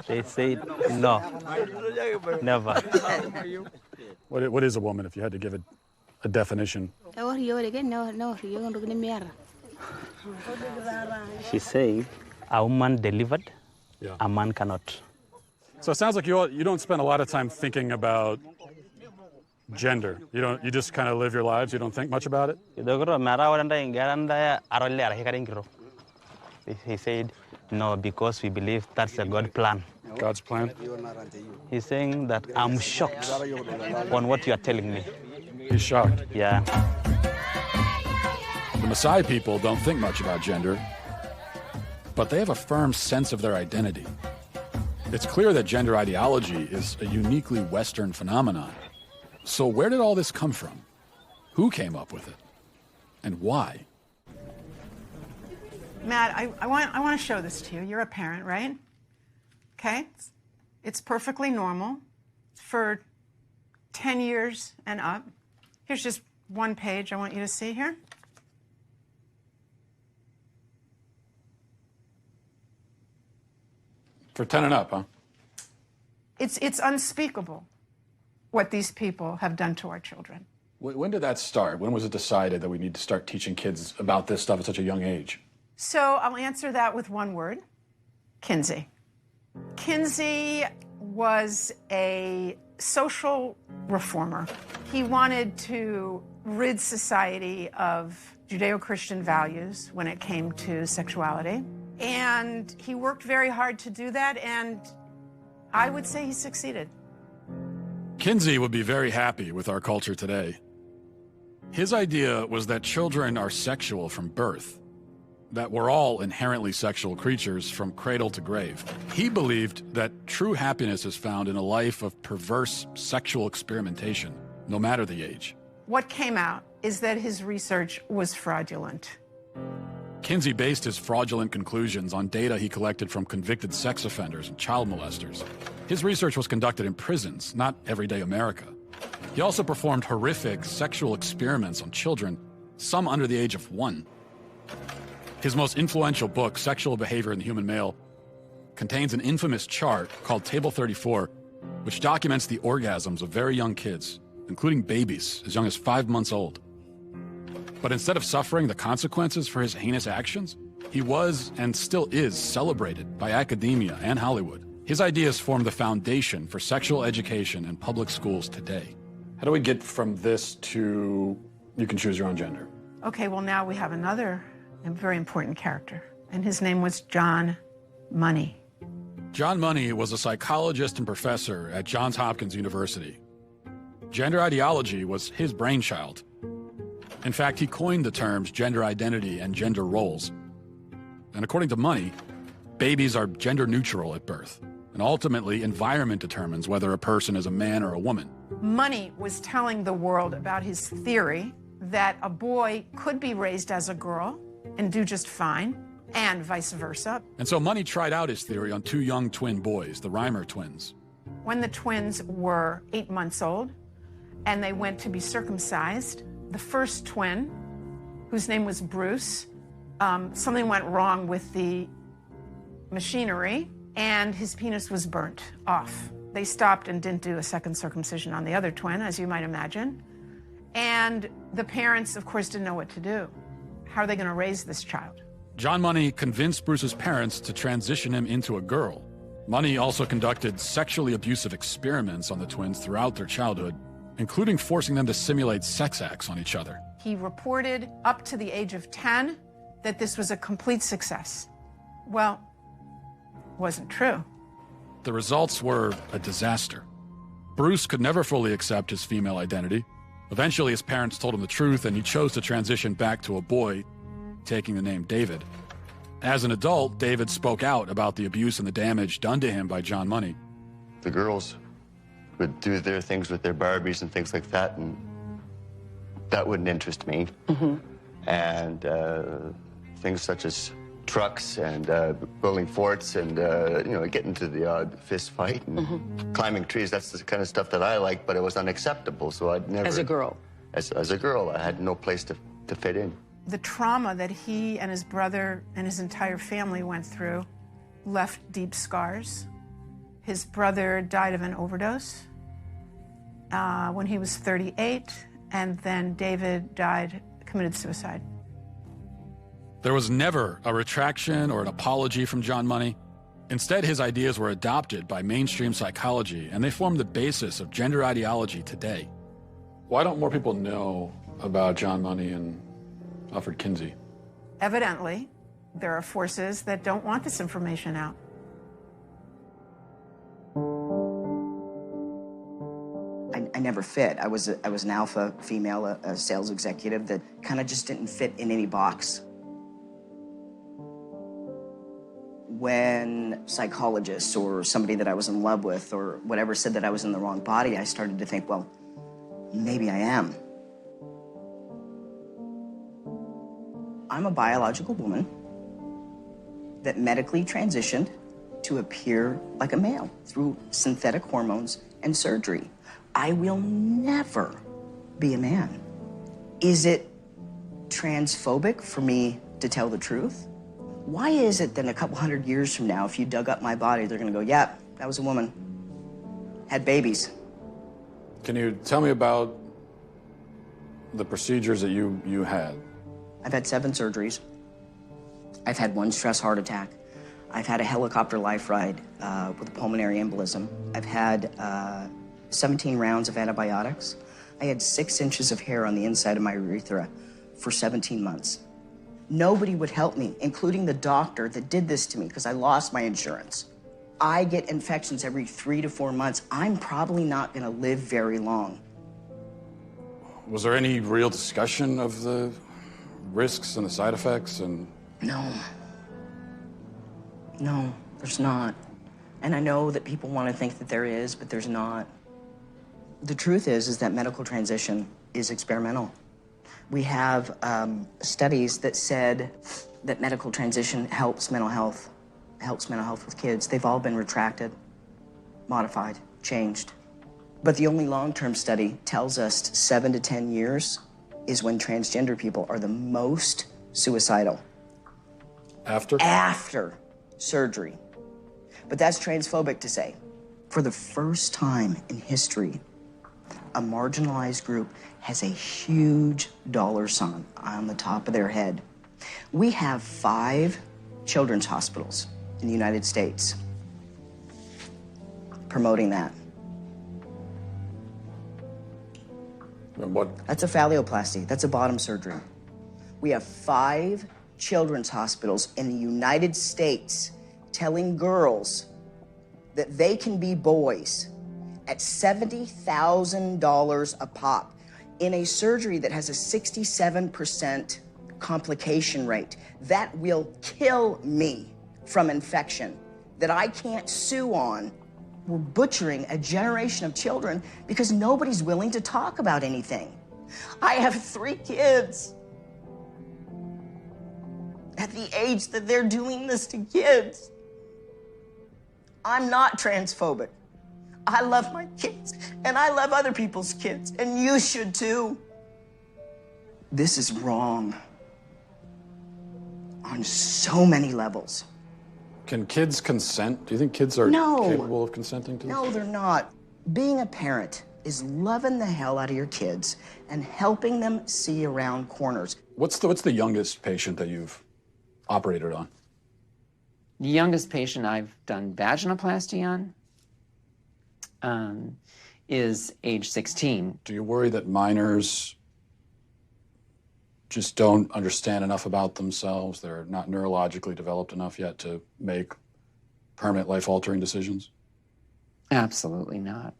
They said no, never. What is a woman if you had to give a a definition. She's saying a woman delivered, a man cannot. So it sounds like you don't spend a lot of time thinking about gender. You just kind of live your lives. You don't think much about it. He said, no, because we believe that's a God plan. God's plan? He's saying that I'm shocked on what you are telling me. He's shocked. Yeah. The Maasai people don't think much about gender, but they have a firm sense of their identity. It's clear that gender ideology is a uniquely Western phenomenon. So where did all this come from? Who came up with it? And why? Matt, I want to show this to you. You're a parent, right? Okay? It's perfectly normal for 10 years and up. Here's just one page I want you to see here. For 10 and up, huh? It's unspeakable what these people have done to our children. When did that start? When was it decided that we need to start teaching kids about this stuff at such a young age? So I'll answer that with one word: Kinsey. Kinsey was a social reformer. He wanted to rid society of Judeo-Christian values when it came to sexuality. And he worked very hard to do that, and I would say he succeeded. Kinsey would be very happy with our culture today. His idea was that children are sexual from birth, that we're all inherently sexual creatures from cradle to grave. He believed that true happiness is found in a life of perverse sexual experimentation, no matter the age. What came out is that his research was fraudulent. Kinsey based his fraudulent conclusions on data he collected from convicted sex offenders and child molesters. His research was conducted in prisons, not everyday America. He also performed horrific sexual experiments on children, some under the age of 1. His most influential book, Sexual Behavior in the Human Male, contains an infamous chart called Table 34, which documents the orgasms of very young kids, including babies as young as 5 months old. But instead of suffering the consequences for his heinous actions, he was and still is celebrated by academia and Hollywood. His ideas form the foundation for sexual education in public schools today. How do we get from this to you can choose your own gender? Okay, well, now we have another very important character, and his name was John Money. John Money was a psychologist and professor at Johns Hopkins University. Gender ideology was his brainchild. In fact, he coined the terms gender identity and gender roles. And according to Money, babies are gender neutral at birth, and ultimately environment determines whether a person is a man or a woman. Money was telling the world about his theory that a boy could be raised as a girl and do just fine, and vice versa. And so Money tried out his theory on 2 young twin boys, the Reimer twins. When the twins were 8 months old and they went to be circumcised, the first twin, whose name was Bruce, something went wrong with the machinery and his penis was burnt off. They stopped and didn't do a second circumcision on the other twin, as you might imagine. And the parents, of course, didn't know what to do. How are they going to raise this child? John Money convinced Bruce's parents to transition him into a girl. Money also conducted sexually abusive experiments on the twins throughout their childhood, including forcing them to simulate sex acts on each other. He reported up to the age of 10 that this was a complete success. Well, wasn't true. The results were a disaster. Bruce could never fully accept his female identity. Eventually, his parents told him the truth, and he chose to transition back to a boy, taking the name David. As an adult, David spoke out about the abuse and the damage done to him by John Money. The girls would do their things with their Barbies and things like that, and that wouldn't interest me. And things such as trucks and building forts and, getting to the odd fist fight and climbing trees. That's the kind of stuff that I like, but it was unacceptable, so I'd never... As a girl? As a girl, I had no place to fit in. The trauma that he and his brother and his entire family went through left deep scars. His brother died of an overdose when he was 38, and then David committed suicide. There was never a retraction or an apology from John Money. Instead, his ideas were adopted by mainstream psychology, and they form the basis of gender ideology today. Why don't more people know about John Money and Alfred Kinsey? Evidently, there are forces that don't want this information out. I never fit. I was an alpha female, a sales executive that kind of just didn't fit in any box. When psychologists or somebody that I was in love with or whatever said that I was in the wrong body, I started to think, well, maybe I am. I'm a biological woman that medically transitioned to appear like a male through synthetic hormones and surgery. I will never be a man. Is it transphobic for me to tell the truth? Why is it that in a couple hundred years from now, if you dug up my body, they're gonna go, yeah, that was a woman, had babies. Can you tell me about the procedures that you had? I've had 7 surgeries. I've had 1 stress heart attack. I've had a helicopter life ride with a pulmonary embolism. I've had 17 rounds of antibiotics. I had 6 inches of hair on the inside of my urethra for 17 months. Nobody would help me, including the doctor that did this to me because I lost my insurance. I get infections every 3 to 4 months. I'm probably not gonna live very long. Was there any real discussion of the risks and the side effects and... No, there's not. And I know that people want to think that there is, but there's not. The truth is that medical transition is experimental. We have studies that said that medical transition helps mental health with kids. They've all been retracted, modified, changed. But the only long-term study tells us 7 to 10 years is when transgender people are the most suicidal. After? After surgery. But that's transphobic to say. For the first time in history, a marginalized group has a huge dollar sign on the top of their head. We have 5 children's hospitals in the United States promoting that. What? That's a phalloplasty. That's a bottom surgery. We have 5 children's hospitals in the United States telling girls that they can be boys at $70,000 a pop in a surgery that has a 67% complication rate. That will kill me from infection that I can't sue on. We're butchering a generation of children because nobody's willing to talk about anything. I have 3 kids. At the age that they're doing this to kids. I'm not transphobic. I love my kids, and I love other people's kids, and you should too. This is wrong on so many levels. Can kids consent? Do you think kids are capable of consenting to this? No, they're not. Being a parent is loving the hell out of your kids and helping them see around corners. What's the youngest patient that you've operated on? The youngest patient I've done vaginoplasty on is age 16. Do you worry that minors just don't understand enough about themselves? They're not neurologically developed enough yet to make permanent life-altering decisions? Absolutely not.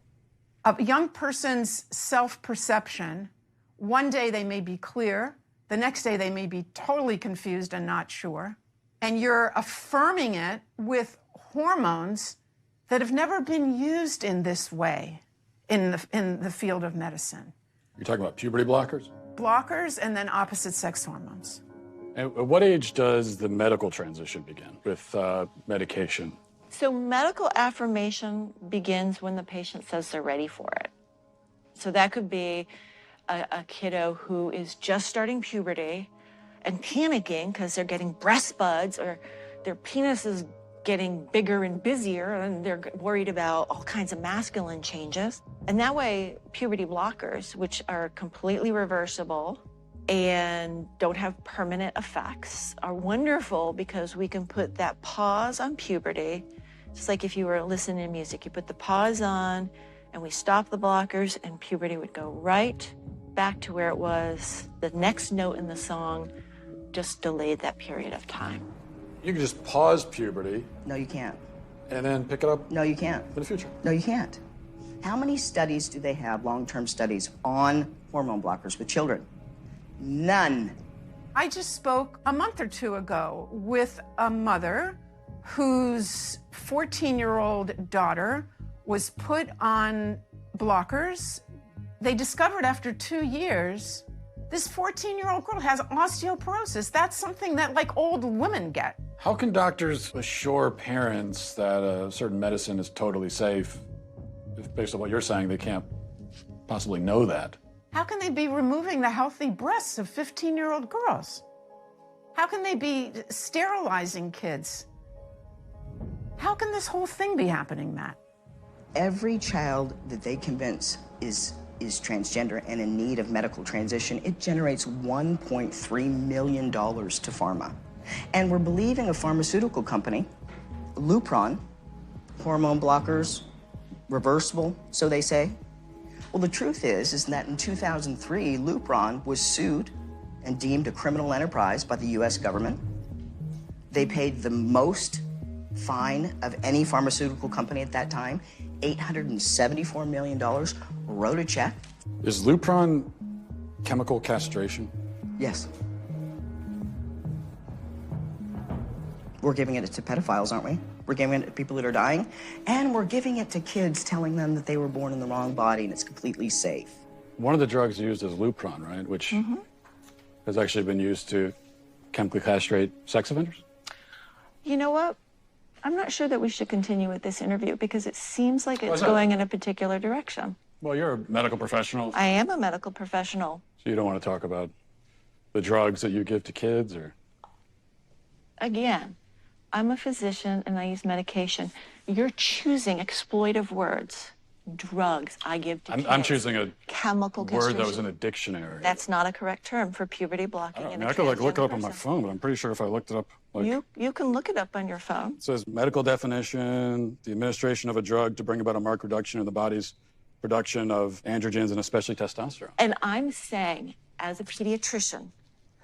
A young person's self-perception, one day they may be clear, the next day they may be totally confused and not sure, and you're affirming it with hormones that have never been used in this way in the field of medicine. You're talking about puberty blockers? Blockers and then opposite sex hormones. At what age does the medical transition begin with medication? So medical affirmation begins when the patient says they're ready for it. So that could be a kiddo who is just starting puberty and panicking because they're getting breast buds or their penis is getting bigger and busier, and they're worried about all kinds of masculine changes. And that way, puberty blockers, which are completely reversible and don't have permanent effects, are wonderful because we can put that pause on puberty. It's like if you were listening to music, you put the pause on and we stop the blockers and puberty would go right back to where it was. The next note in the song just delayed that period of time. You can just pause puberty. No, you can't. And then pick it up. No, you can't. In the future. No, you can't. How many studies do they have, long-term studies, on hormone blockers with children? None. I just spoke a month or two ago with a mother whose 14-year-old daughter was put on blockers. They discovered after 2 years, this 14-year-old girl has osteoporosis. That's something that like old women get. How can doctors assure parents that a certain medicine is totally safe if, based on what you're saying, they can't possibly know that? How can they be removing the healthy breasts of 15-year-old girls? How can they be sterilizing kids? How can this whole thing be happening, Matt? Every child that they convince is transgender and in need of medical transition, it generates $1.3 million to pharma. And we're believing a pharmaceutical company, Lupron, hormone blockers, reversible, so they say. Well, the truth is that in 2003, Lupron was sued and deemed a criminal enterprise by the US government. They paid the most fine of any pharmaceutical company at that time, $874 million, wrote a check. Is Lupron chemical castration? Yes. We're giving it to pedophiles, aren't we? We're giving it to people that are dying, and we're giving it to kids, telling them that they were born in the wrong body and it's completely safe. One of the drugs used is Lupron, right? Which has actually been used to chemically castrate sex offenders? You know what? I'm not sure that we should continue with this interview because it seems like Why it's not? going in a particular direction. Well, you're a medical professional. I am a medical professional. So you don't want to talk about the drugs that you give to kids, or? Again, I'm a physician and I use medication. You're choosing exploitive words. Drugs I give to kids. I'm choosing a chemical word castration. that was in a dictionary. That's not a correct term for puberty blocking. I could like look it up on my phone, but I'm pretty sure if I looked it up, like, You can look it up on your phone. it says medical definition: the administration of a drug to bring about a marked reduction in the body's production of androgens and especially testosterone. And I'm saying, as a pediatrician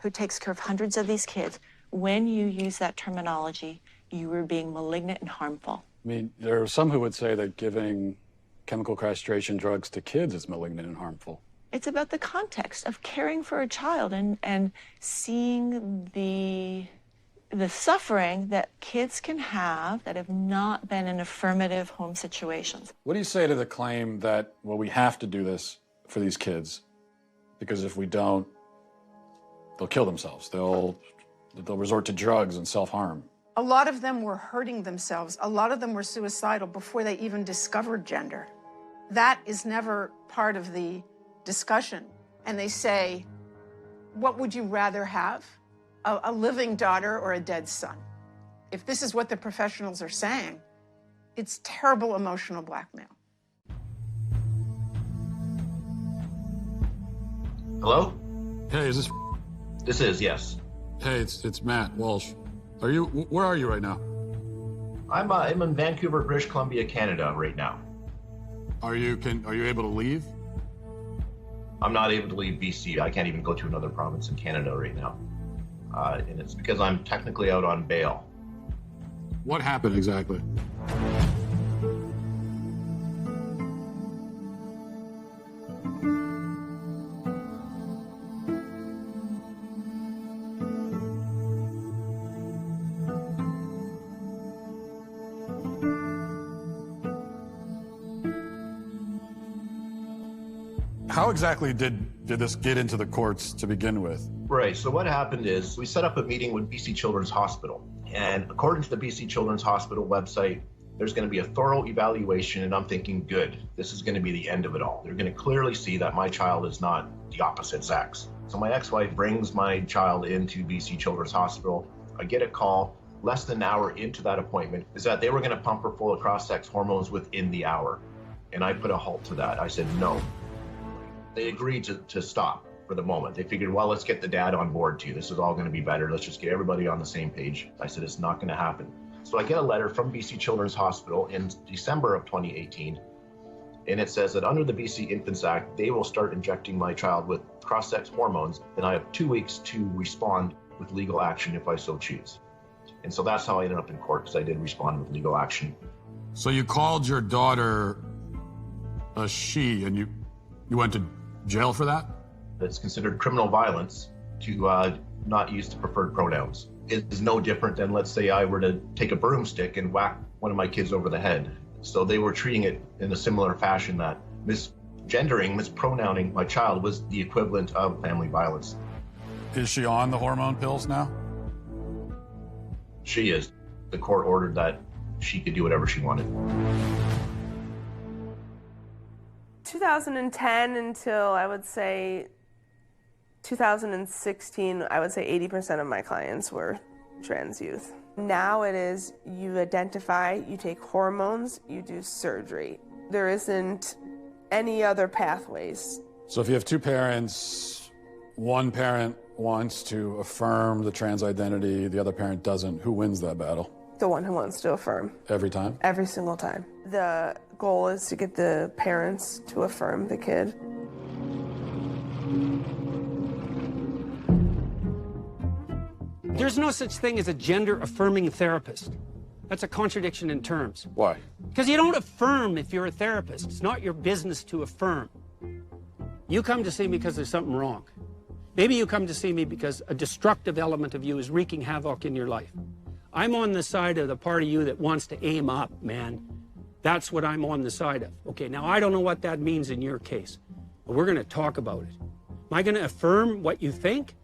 who takes care of hundreds of these kids, when you use that terminology, you are being malignant and harmful. I mean, there are some who would say that giving chemical castration drugs to kids is malignant and harmful. It's about the context of caring for a child and seeing the suffering that kids can have that have not been in affirmative home situations. What do you say to the claim that, well, we have to do this for these kids because if we don't, they'll kill themselves. They'll resort to drugs and self-harm. A lot of them were hurting themselves. A lot of them were suicidal before they even discovered gender. That is never part of the discussion. And they say, what would you rather have? A living daughter or a dead son? If this is what the professionals are saying, it's terrible emotional blackmail. Hello? Hey, is this? This is, yes. Hey, it's Matt Walsh. Where are you right now? I'm in Vancouver, British Columbia, Canada right now. Are you able to leave? I'm not able to leave BC. I can't even go to another province in Canada right now. And it's because I'm technically out on bail. What happened exactly? How exactly did this get into the courts to begin with? Right, so what happened is we set up a meeting with BC Children's Hospital. And according to the BC Children's Hospital website, there's going to be a thorough evaluation, and I'm thinking, good, this is going to be the end of it all. They're going to clearly see that my child is not the opposite sex. So my ex-wife brings my child into BC Children's Hospital. I get a call less than an hour into that appointment is that they were going to pump her full of cross-sex hormones within the hour. And I put a halt to that. I said, no. They agreed to stop for the moment. They figured, well, let's get the dad on board too. This is all going to be better. Let's just get everybody on the same page. I said, it's not going to happen. So I get a letter from BC Children's Hospital in December of 2018. And it says that under the BC Infants Act, they will start injecting my child with cross-sex hormones. And I have 2 weeks to respond with legal action if I so choose. And so that's how I ended up in court, because I did respond with legal action. So you called your daughter a she, and you went to jail for that? It's considered criminal violence to not use the preferred pronouns. It is no different than, let's say, I were to take a broomstick and whack one of my kids over the head. So they were treating it in a similar fashion, that misgendering, mispronouncing my child was the equivalent of family violence. Is she on the hormone pills now? She is. The court ordered that she could do whatever she wanted. 2010 until, I would say, 2016, I would say 80% of my clients were trans youth. Now it is, you identify, you take hormones, you do surgery. There isn't any other pathways. So if you have two parents, one parent wants to affirm the trans identity, the other parent doesn't, who wins that battle? The one who wants to affirm. Every time? Every single time. The goal is to get the parents to affirm the kid. There's no such thing as a gender-affirming therapist. That's a contradiction in terms. Why? Because you don't affirm if you're a therapist. It's not your business to affirm. You come to see me because there's something wrong. Maybe you come to see me because a destructive element of you is wreaking havoc in your life. I'm on the side of the part of you that wants to aim up, man. That's what I'm on the side of. Okay, now I don't know what that means in your case, but we're going to talk about it. Am I going to affirm what you think?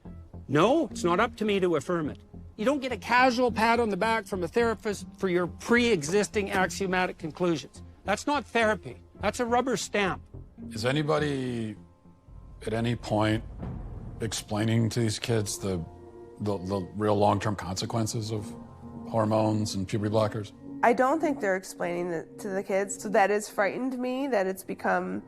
No, it's not up to me to affirm it. You don't get a casual pat on the back from a therapist for your pre-existing axiomatic conclusions. That's not therapy. That's a rubber stamp. Is anybody at any point explaining to these kids the real long-term consequences of hormones and puberty blockers? I don't think they're explaining it to the kids, so that has frightened me, that it's become,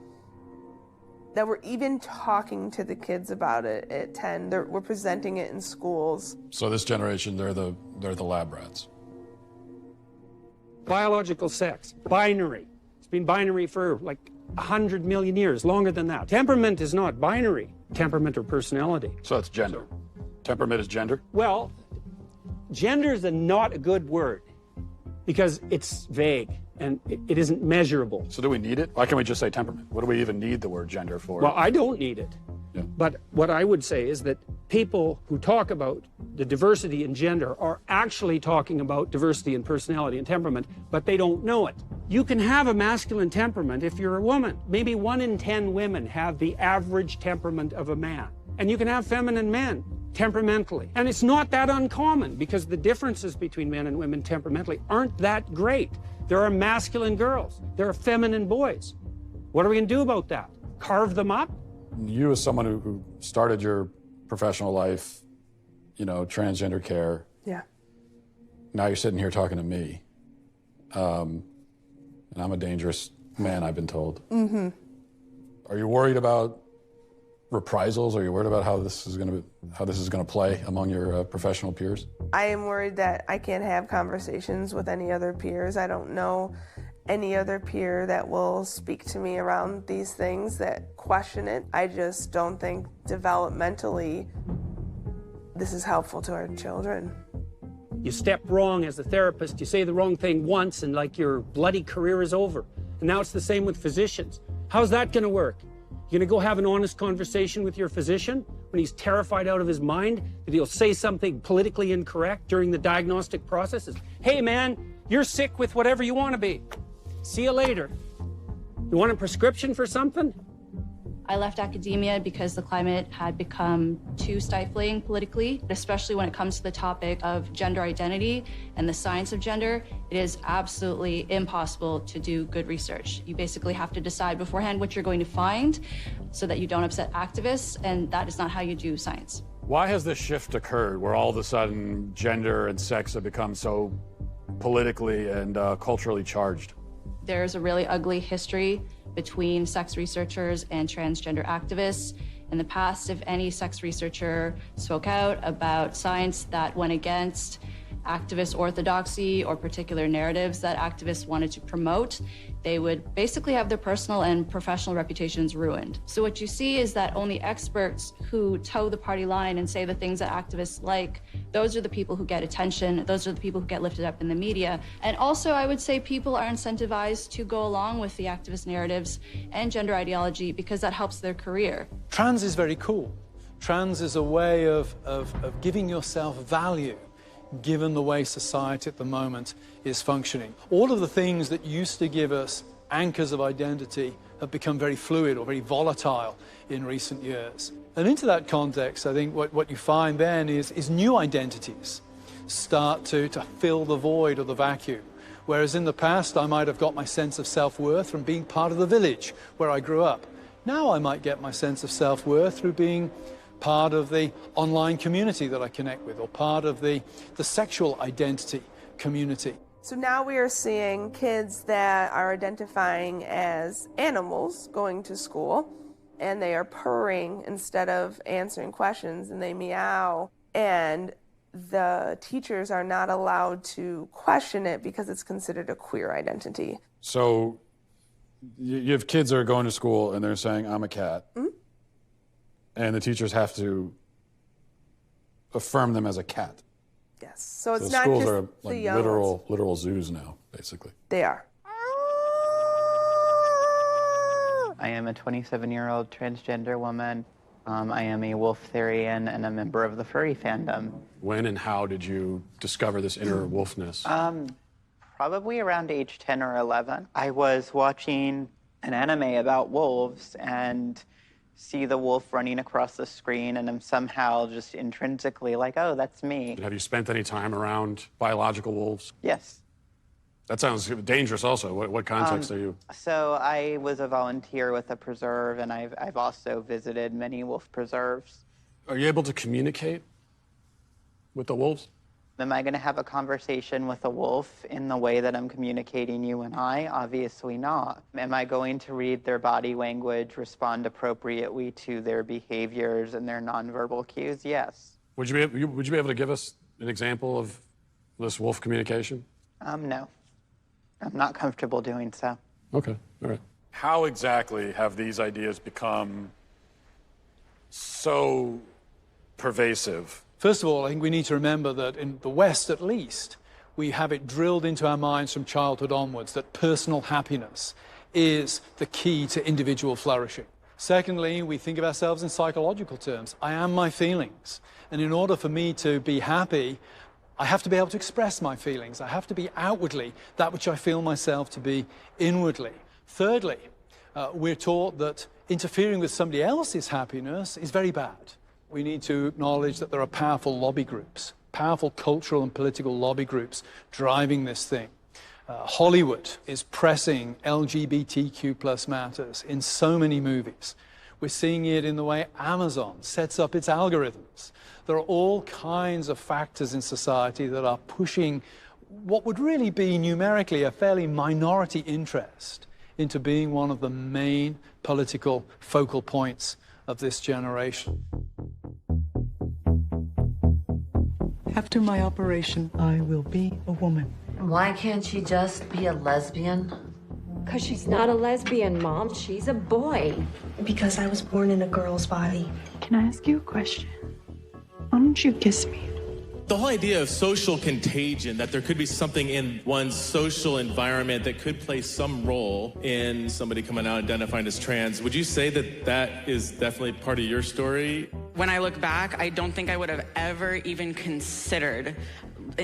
that we're even talking to the kids about it at 10. We're presenting it in schools. So this generation, they're the lab rats. Biological sex, binary. It's been binary for like 100 million years, longer than that. Temperament is not binary, temperament or personality. So that's gender. Temperament is gender? Well, gender is not a good word because it's vague and it isn't measurable. So do we need it? Why can't we just say temperament? What do we even need the word gender for? Well, I don't need it. Yeah. But what I would say is that people who talk about the diversity in gender are actually talking about diversity in personality and temperament, but they don't know it. You can have a masculine temperament if you're a woman. Maybe 1 in 10 women have the average temperament of a man. And you can have feminine men temperamentally. And it's not that uncommon because the differences between men and women temperamentally aren't that great. There are masculine girls. There are feminine boys. What are we going to do about that? Carve them up? You, as someone who started your professional life, you know, transgender care. Yeah. Now you're sitting here talking to me. And I'm a dangerous man, I've been told. Mm-hmm. Are you worried about reprisals? Are you worried about how this is going to play among your professional peers? I am worried that I can't have conversations with any other peers. I don't know any other peer that will speak to me around these things that question it. I just don't think developmentally this is helpful to our children. You step wrong as a therapist, you say the wrong thing once and like your bloody career is over. And now it's the same with physicians. How's that going to work? You're going to go have an honest conversation with your physician when he's terrified out of his mind that he'll say something politically incorrect during the diagnostic processes? Hey man, you're sick with whatever you want to be. See you later. You want a prescription for something? I left academia because the climate had become too stifling politically, especially when it comes to the topic of gender identity and the science of gender. It is absolutely impossible to do good research. You basically have to decide beforehand what you're going to find so that you don't upset activists, and that is not how you do science. Why has this shift occurred where all of a sudden gender and sex have become so politically and culturally charged? There's a really ugly history between sex researchers and transgender activists. In the past, if any sex researcher spoke out about science that went against activist orthodoxy or particular narratives that activists wanted to promote, they would basically have their personal and professional reputations ruined. So what you see is that only experts who toe the party line and say the things that activists like, those are the people who get attention, those are the people who get lifted up in the media. And also, I would say people are incentivized to go along with the activist narratives and gender ideology because that helps their career. Trans is very cool. Trans is a way of giving yourself value, given the way society at the moment is functioning. All of the things that used to give us anchors of identity have become very fluid or very volatile in recent years. And into that context, I think what you find then is new identities start to fill the void or the vacuum. Whereas in the past, I might have got my sense of self-worth from being part of the village where I grew up. Now I might get my sense of self-worth through being part of the online community that I connect with, or part of the sexual identity community. So now we are seeing kids that are identifying as animals going to school, and they are purring instead of answering questions, and they meow, and the teachers are not allowed to question it because it's considered a queer identity. So you have kids that are going to school and they're saying, I'm a cat. Mm-hmm. And the teachers have to affirm them as a cat. Yes. So it's so not schools just are like the young literal zoos now, basically. They are. I am a 27-year-old transgender woman. I am a wolf-therian and a member of the furry fandom. When and how did you discover this inner wolfness? Probably around age 10 or 11. I was watching an anime about wolves and see the wolf running across the screen, and I'm somehow just intrinsically like, oh, that's me. Have you spent any time around biological wolves? Yes. That sounds dangerous also. What context are you? So I was a volunteer with a preserve, and I've also visited many wolf preserves. Are you able to communicate with the wolves? Am I going to have a conversation with a wolf in the way that I'm communicating you and I? Obviously not. Am I going to read their body language, respond appropriately to their behaviors and their nonverbal cues? Yes. Would you be able to give us an example of this wolf communication? No. I'm not comfortable doing so. Okay, all right. How exactly have these ideas become so pervasive? First of all, I think we need to remember that in the West, at least, we have it drilled into our minds from childhood onwards that personal happiness is the key to individual flourishing. Secondly, we think of ourselves in psychological terms. I am my feelings. And in order for me to be happy, I have to be able to express my feelings. I have to be outwardly that which I feel myself to be inwardly. Thirdly, we're taught that interfering with somebody else's happiness is very bad. We need to acknowledge that there are powerful lobby groups, powerful cultural and political lobby groups driving this thing. Hollywood is pressing LGBTQ+ matters in so many movies. We're seeing it in the way Amazon sets up its algorithms. There are all kinds of factors in society that are pushing what would really be numerically a fairly minority interest into being one of the main political focal points of this generation. After my operation, I will be a woman. Why can't she just be a lesbian? Because she's not a lesbian, Mom. She's a boy. Because I was born in a girl's body. Can I ask you a question? Why don't you kiss me? The whole idea of social contagion, that there could be something in one's social environment that could play some role in somebody coming out identifying as trans, would you say that that is definitely part of your story? When I look back, I don't think I would have ever even considered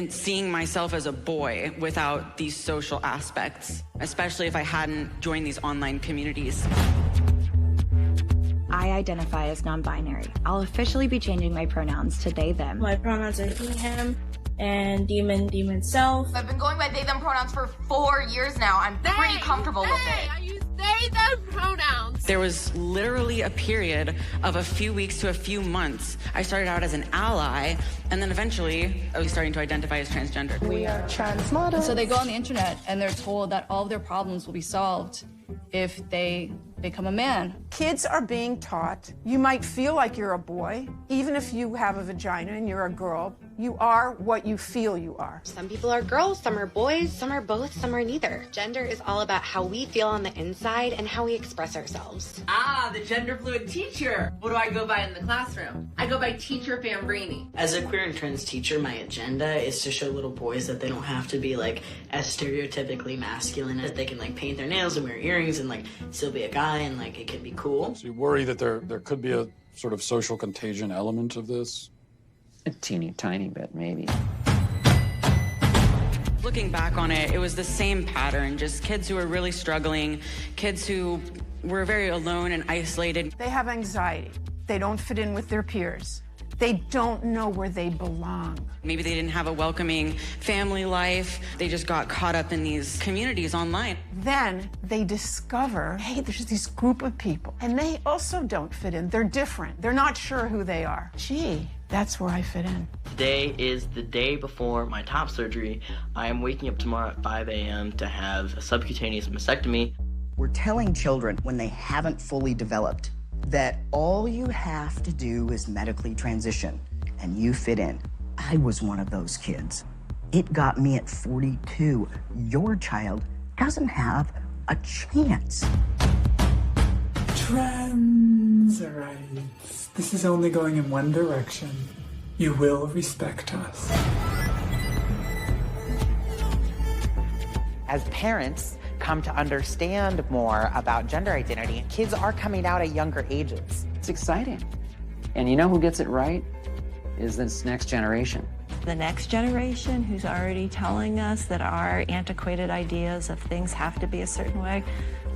seeing myself as a boy without these social aspects, especially if I hadn't joined these online communities. I identify as non-binary. I'll officially be changing my pronouns to they, them. My pronouns are he, him. and demon self. I've been going by they, them pronouns for 4 years now. I'm pretty comfortable with it. I use they, them pronouns. There was literally a period of a few weeks to a few months. I started out as an ally, and then eventually I was starting to identify as transgender. We are trans models. So they go on the internet and they're told that all of their problems will be solved if they become a man. Kids are being taught you might feel like you're a boy, even if you have a vagina and you're a girl. You are what you feel you are. Some people are girls, some are boys, some are both, some are neither. Gender is all about how we feel on the inside and how we express ourselves. Ah, the gender fluid teacher. What do I go by in the classroom? I go by Teacher Fambrini. As a queer and trans teacher, my agenda is to show little boys that they don't have to be like as stereotypically masculine, that they can like paint their nails and wear earrings and like still be a guy and like it can be cool. So you worry that there could be a sort of social contagion element of this? A teeny tiny bit, maybe. Looking back on it, it was the same pattern, just kids who were really struggling, kids who were very alone and isolated. They have anxiety. They don't fit in with their peers. They don't know where they belong. Maybe they didn't have a welcoming family life. They just got caught up in these communities online. Then they discover, hey, there's this group of people, and they also don't fit in. They're different. They're not sure who they are. Gee, that's where I fit in. Today is the day before my top surgery. I am waking up tomorrow at 5 a.m. to have a subcutaneous mastectomy. We're telling children when they haven't fully developed that all you have to do is medically transition and you fit in. I was one of those kids. It got me at 42. Your child doesn't have a chance. Trans rights. This is only going in one direction. You will respect us. As parents come to understand more about gender identity, kids are coming out at younger ages. It's exciting. And you know who gets it right? Is this next generation. The next generation who's already telling us that our antiquated ideas of things have to be a certain way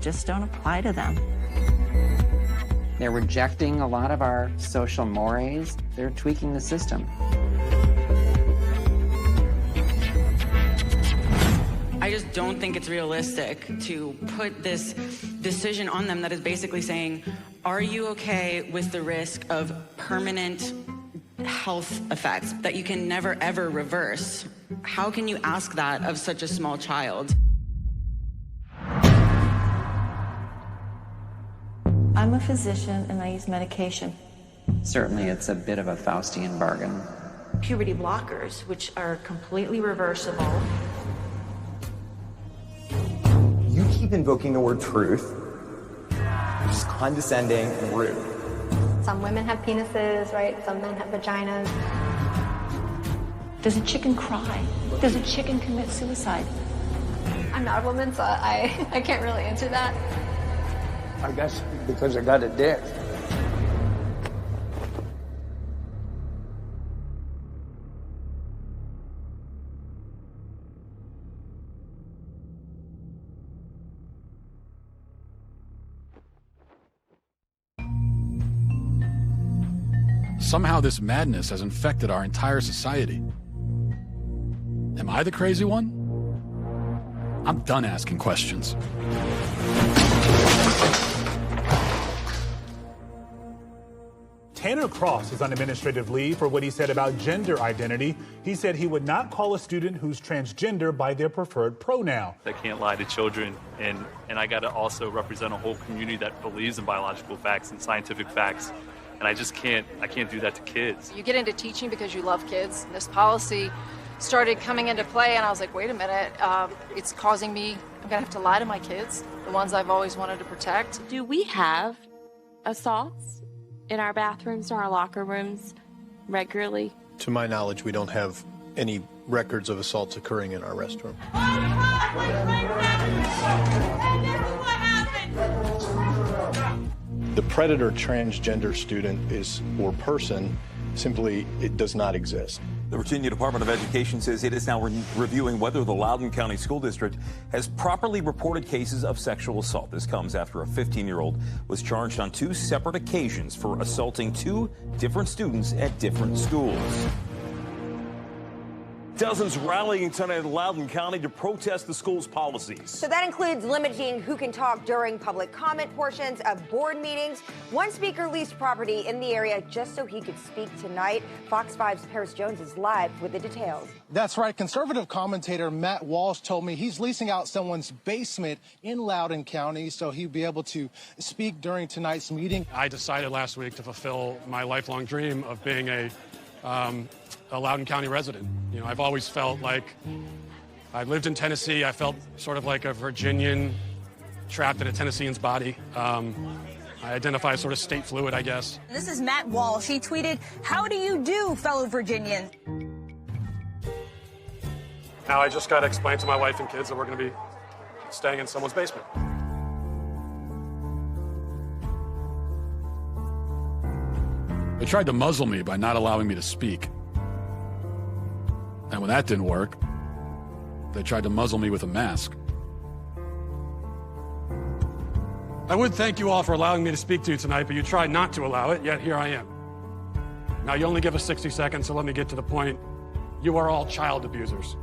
just don't apply to them. They're rejecting a lot of our social mores. They're tweaking the system. I just don't think it's realistic to put this decision on them that is basically saying, are you okay with the risk of permanent health effects that you can never ever reverse? How can you ask that of such a small child? I'm a physician and I use medication. Certainly it's a bit of a Faustian bargain. Puberty blockers, which are completely reversible. You keep invoking the word truth, which is condescending and rude. Some women have penises, right? Some men have vaginas. Does a chicken cry? Does a chicken commit suicide? I'm not a woman, so I can't really answer that. I guess because I got a dick. Somehow this madness has infected our entire society. Am I the crazy one? I'm done asking questions. Tanner Cross is on administrative leave for what he said about gender identity. He said he would not call a student who's transgender by their preferred pronoun. I can't lie to children, and I got to also represent a whole community that believes in biological facts and scientific facts. And I can't do that to kids. You get into teaching because you love kids. This policy started coming into play, and I was like, wait a minute, it's causing me, I'm gonna have to lie to my kids, the ones I've always wanted to protect. Do we have assaults in our bathrooms or our locker rooms regularly? To my knowledge, we don't have any records of assaults occurring in our restroom. The predator transgender student or person, simply, it does not exist. The Virginia Department of Education says it is now reviewing whether the Loudoun County School District has properly reported cases of sexual assault. This comes after a 15-year-old was charged on 2 separate occasions for assaulting 2 different students at different schools. Dozens rallying tonight in Loudoun County to protest the school's policies. So that includes limiting who can talk during public comment portions of board meetings. One speaker leased property in the area just so he could speak tonight. Fox 5's Paris Jones is live with the details. That's right. Conservative commentator Matt Walsh told me he's leasing out someone's basement in Loudoun County so he'd be able to speak during tonight's meeting. I decided last week to fulfill my lifelong dream of being a Loudoun County resident. You know, I've always felt like I lived in Tennessee. I felt sort of like a Virginian trapped in a Tennessean's body. I identify as sort of state fluid, I guess. This is Matt Walsh. He tweeted, "How do you do, fellow Virginians?" Now I just got to explain to my wife and kids that we're going to be staying in someone's basement. They tried to muzzle me by not allowing me to speak. And when that didn't work, they tried to muzzle me with a mask. I would thank you all for allowing me to speak to you tonight, but you tried not to allow it, yet here I am. Now, you only give us 60 seconds, so let me get to the point. You are all child abusers.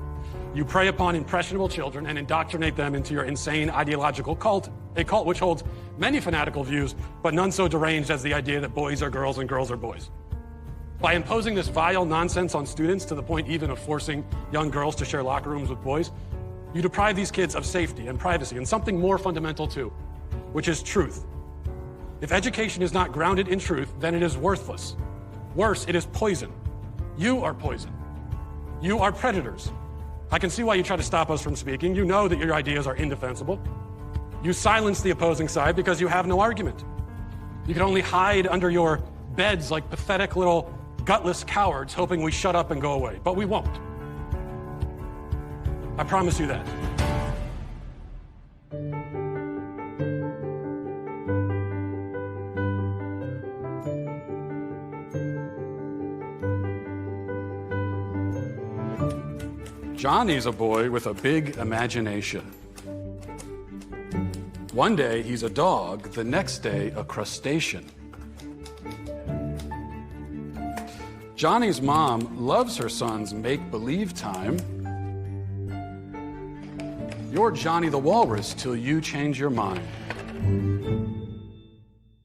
You prey upon impressionable children and indoctrinate them into your insane ideological cult, a cult which holds many fanatical views, but none so deranged as the idea that boys are girls and girls are boys. By imposing this vile nonsense on students to the point even of forcing young girls to share locker rooms with boys, you deprive these kids of safety and privacy and something more fundamental too, which is truth. If education is not grounded in truth, then it is worthless. Worse, it is poison. You are poison. You are predators. I can see why you try to stop us from speaking. You know that your ideas are indefensible. You silence the opposing side because you have no argument. You can only hide under your beds like pathetic little gutless cowards hoping we shut up and go away. But we won't. I promise you that. Johnny's a boy with a big imagination. One day he's a dog, the next day a crustacean. Johnny's mom loves her son's make-believe time. You're Johnny the Walrus till you change your mind.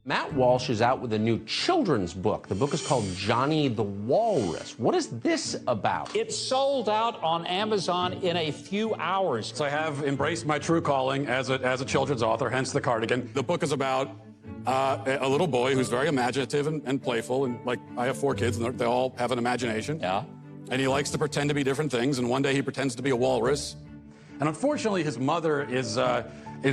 Matt Walsh is out with a new children's book. The book is called Johnny the Walrus. What is this about? It sold out on Amazon in a few hours. So I have embraced my true calling as a children's author, hence the cardigan. The book is about a little boy who's very imaginative and playful, and like I have 4 kids, and they all have an imagination. Yeah. And he likes to pretend to be different things, and one day he pretends to be a walrus. And unfortunately, his mother is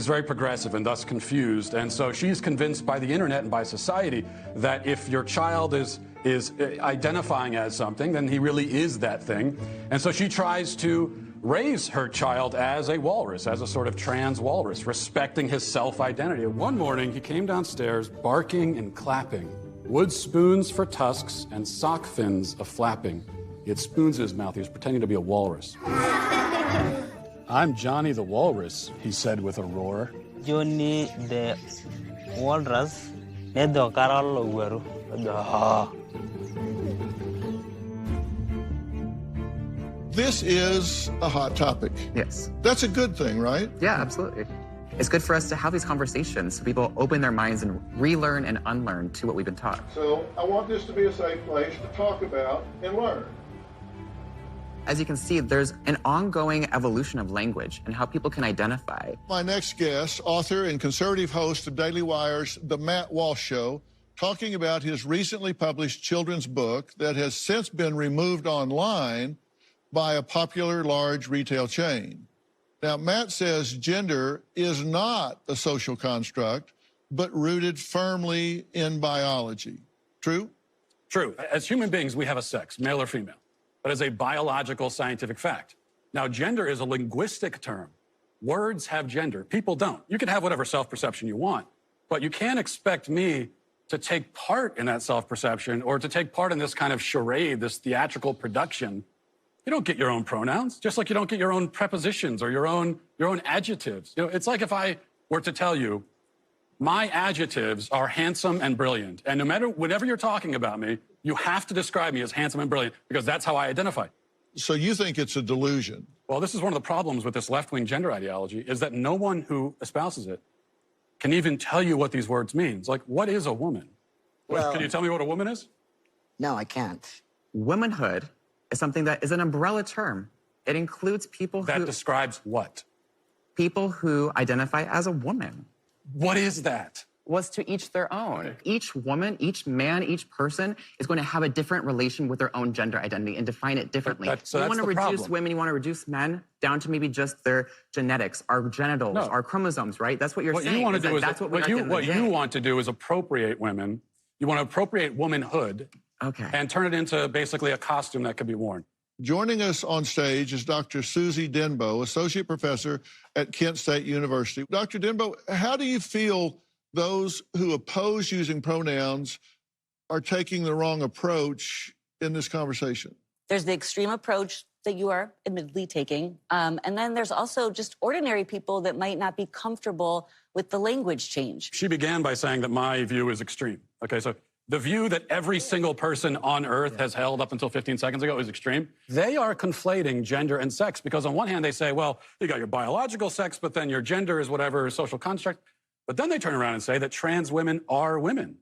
very progressive and thus confused, and so she's convinced by the internet and by society that if your child is identifying as something, then he really is that thing. And so she tries to raise her child as a walrus, as a sort of trans walrus, respecting his self-identity. One morning, he came downstairs barking and clapping, wood spoons for tusks and sock fins a-flapping. He had spoons in his mouth. He was pretending to be a walrus. I'm Johnny the Walrus, he said with a roar. Johnny the Walrus. This is a hot topic. Yes. That's a good thing, right? Yeah, absolutely. It's good for us to have these conversations so people open their minds and relearn and unlearn to what we've been taught. So I want this to be a safe place to talk about and learn. As you can see, there's an ongoing evolution of language and how people can identify. My next guest, author and conservative host of Daily Wire's The Matt Walsh Show, talking about his recently published children's book that has since been removed online by a popular large retail chain. Now, Matt says gender is not a social construct, but rooted firmly in biology. True? True. As human beings, we have a sex, male or female, but as a biological scientific fact. Now, gender is a linguistic term. Words have gender. People don't. You can have whatever self-perception you want, but you can't expect me to take part in that self-perception or to take part in this kind of charade, this theatrical production. You don't get your own pronouns, just like you don't get your own prepositions or your own adjectives. You know, it's like if I were to tell you, my adjectives are handsome and brilliant, and whenever you're talking about me, you have to describe me as handsome and brilliant because that's how I identify. So you think it's a delusion? Well, this is one of the problems with this left-wing gender ideology, is that no one who espouses it can even tell you what these words mean. It's like, what is a woman? Well, can you tell me what a woman is? No, I can't. Womanhood is something that is an umbrella term. It includes people that describes what? People who identify as a woman. What is that? Was to each their own. Okay. Each woman, each man, each person is going to have a different relation with their own gender identity and define it differently. You want to reduce women, you want to reduce men down to maybe just their genetics, our genitals, our chromosomes, right? That's what you're saying. You want to do is that's what you want to do is appropriate women. You want to appropriate womanhood, and turn it into basically a costume that could be worn. Joining us on stage is Dr. Susie Denbo, Associate Professor at Kent State University. Dr. Denbo, how do you feel those who oppose using pronouns are taking the wrong approach in this conversation? There's the extreme approach that you are admittedly taking. And then there's also just ordinary people that might not be comfortable with the language change. She began by saying that my view is extreme. Okay, so the view that every single person on Earth has held up until 15 seconds ago is extreme. They are conflating gender and sex because on one hand they say, well, you got your biological sex, but then your gender is whatever social construct. But then they turn around and say that trans women are women.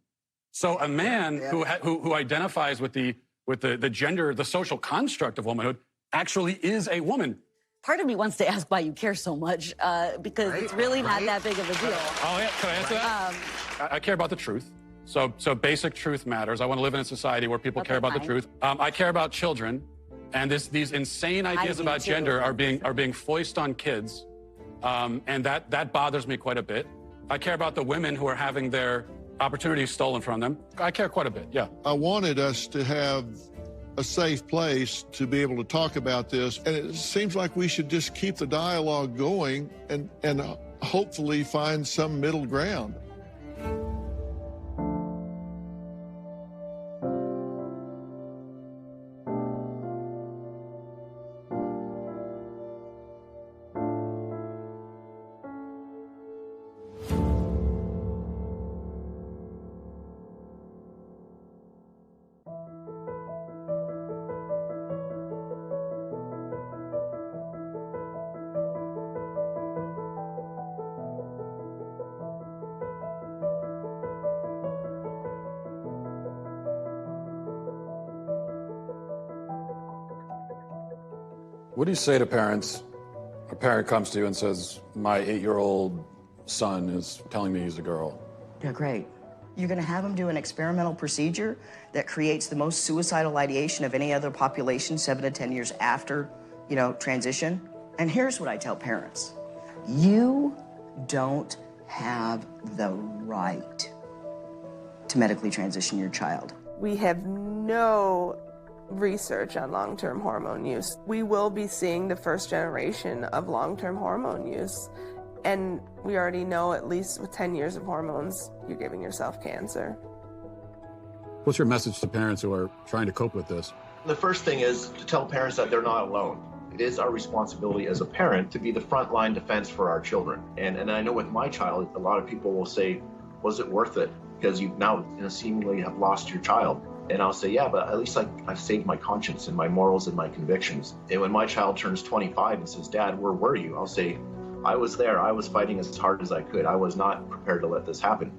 So a man who identifies with the gender, the social construct of womanhood, actually is a woman. Part of me wants to ask why you care so much, because it's really not that big of a deal. Oh, yeah, can I answer that? I care about the truth. So basic truth matters. I want to live in a society where people care about the truth. I care about children, and these insane ideas about gender are being foisted on kids, and that bothers me quite a bit. I care about the women who are having their opportunities stolen from them. I care quite a bit, yeah. I wanted us to have a safe place to be able to talk about this, and it seems like we should just keep the dialogue going and hopefully find some middle ground. What do you say to parents? A parent comes to you and says, my 8-year-old son is telling me he's a girl. Yeah, great. You're going to have them do an experimental procedure that creates the most suicidal ideation of any other population 7 to 10 years after, transition. And here's what I tell parents. You don't have the right to medically transition your child. We have no research on long-term hormone use. We will be seeing the first generation of long-term hormone use. And we already know, at least with 10 years of hormones, you're giving yourself cancer. What's your message to parents who are trying to cope with this? The first thing is to tell parents that they're not alone. It is our responsibility as a parent to be the frontline defense for our children. And I know with my child, a lot of people will say, was it worth it? Because you now seemingly have lost your child. And I'll say, yeah, but at least I've saved my conscience and my morals and my convictions. And when my child turns 25 and says, Dad, where were you? I'll say, I was there. I was fighting as hard as I could. I was not prepared to let this happen.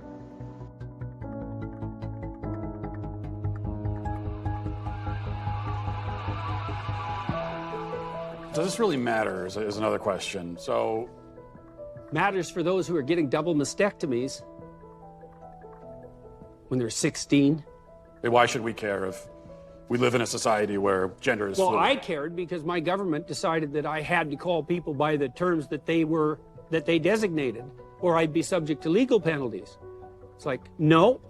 Does this really matter is another question. So, matters for those who are getting double mastectomies when they're 16. Why should we care if we live in a society where gender is fluid? Well, I cared because my government decided that I had to call people by the terms that they designated, or I'd be subject to legal penalties. It's like, no,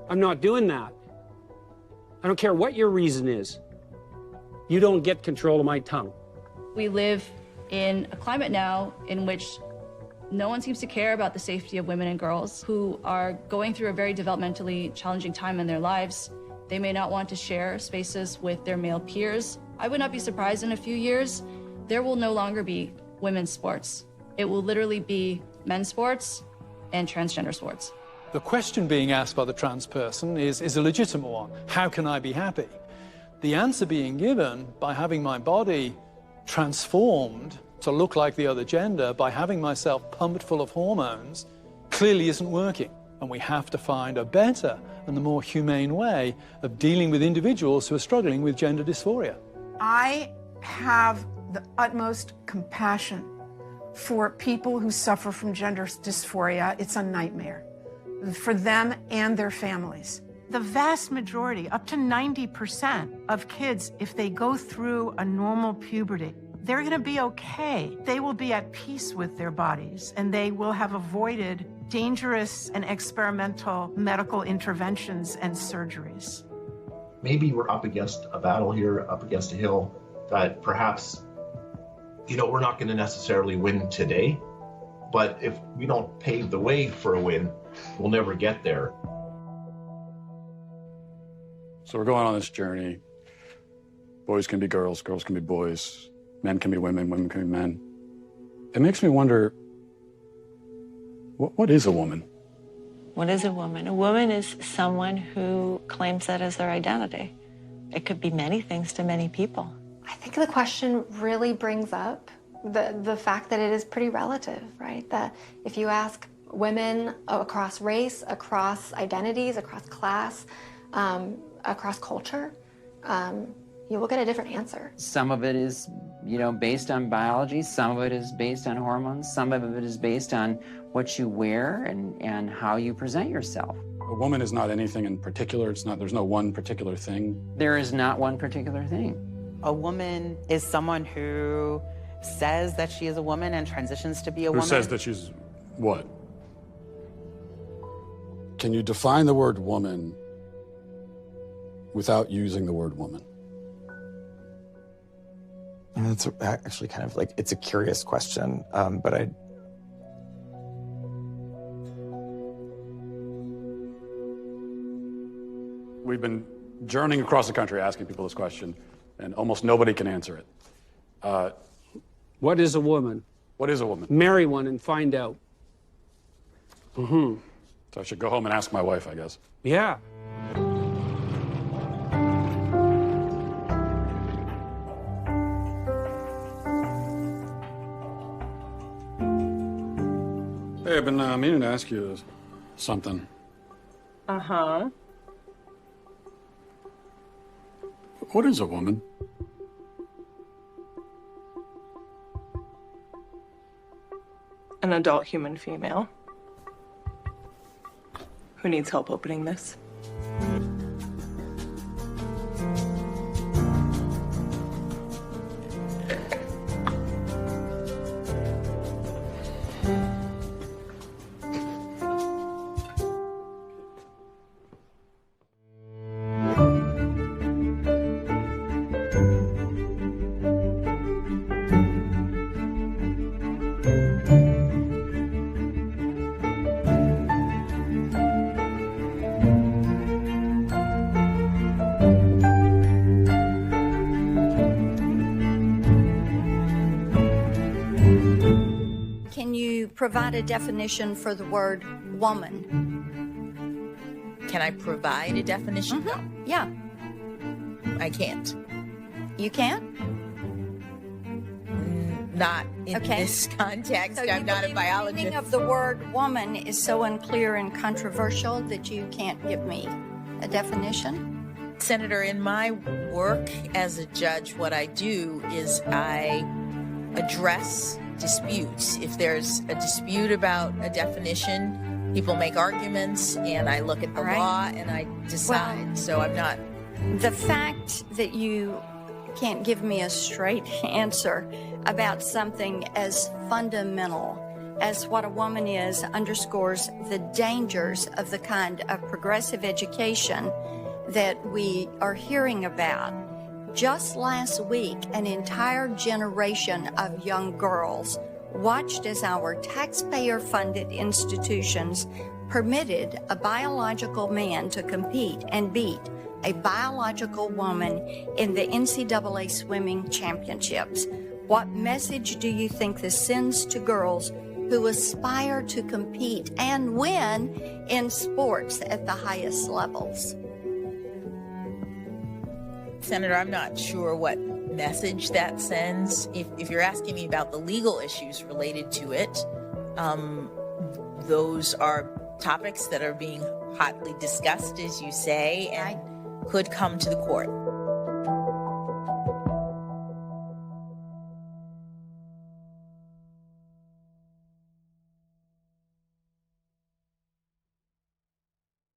I'm not doing that. I don't care what your reason is. You don't get control of my tongue. We live in a climate now in which no one seems to care about the safety of women and girls who are going through a very developmentally challenging time in their lives. They may not want to share spaces with their male peers. I would not be surprised in a few years, there will no longer be women's sports. It will literally be men's sports and transgender sports. The question being asked by the trans person is a legitimate one. How can I be happy? the answer being given by having my body transformed to look like the other gender, by having myself pumped full of hormones, clearly isn't working. And we have to find a better and the more humane way of dealing with individuals who are struggling with gender dysphoria. I have the utmost compassion for people who suffer from gender dysphoria. It's a nightmare for them and their families. The vast majority, up to 90% of kids, if they go through a normal puberty, they're going to be okay. They will be at peace with their bodies, and they will have avoided dangerous and experimental medical interventions and surgeries. Maybe we're up against a battle here, up against a hill that perhaps, we're not going to necessarily win today, but if we don't pave the way for a win, we'll never get there. So we're going on this journey. Boys can be girls, girls can be boys, men can be women, women can be men. It makes me wonder, what is a woman? What is a woman? A woman is someone who claims that as their identity. It could be many things to many people. I think the question really brings up the fact that it is pretty relative, right? That if you ask women across race, across identities, across class, across culture, you will get a different answer. Some of it is, based on biology. Some of it is based on hormones. Some of it is based on what you wear and how you present yourself. A woman is not anything in particular. There's no one particular thing. There is not one particular thing. A woman is someone who says that she is a woman and transitions to be a woman. Who says that she's what? Can you define the word woman without using the word woman? It's actually kind of like, it's a curious question, but We've been journeying across the country asking people this question, and almost nobody can answer it. What is a woman? What is a woman? Marry one and find out. So I should go home and ask my wife, I guess. Yeah. Hey, I've been meaning to ask you something. Uh-huh. What is a woman? An adult human female who needs help opening this. Provide a definition for the word woman. Can I provide a definition? No. Yeah. I can't. You can't? Not in this context. So I'm not a biologist. The meaning of the word woman is so unclear and controversial that you can't give me a definition? Senator, in my work as a judge, what I do is I address disputes. If there's a dispute about a definition, people make arguments, and I look at the law and I decide. Well, so I'm not. The fact that you can't give me a straight answer about something as fundamental as what a woman is underscores the dangers of the kind of progressive education that we are hearing about. Just last week, an entire generation of young girls watched as our taxpayer-funded institutions permitted a biological man to compete and beat a biological woman in the NCAA swimming championships. What message do you think this sends to girls who aspire to compete and win in sports at the highest levels? Senator, I'm not sure what message that sends. If you're asking me about the legal issues related to it, those are topics that are being hotly discussed, as you say, and could come to the court.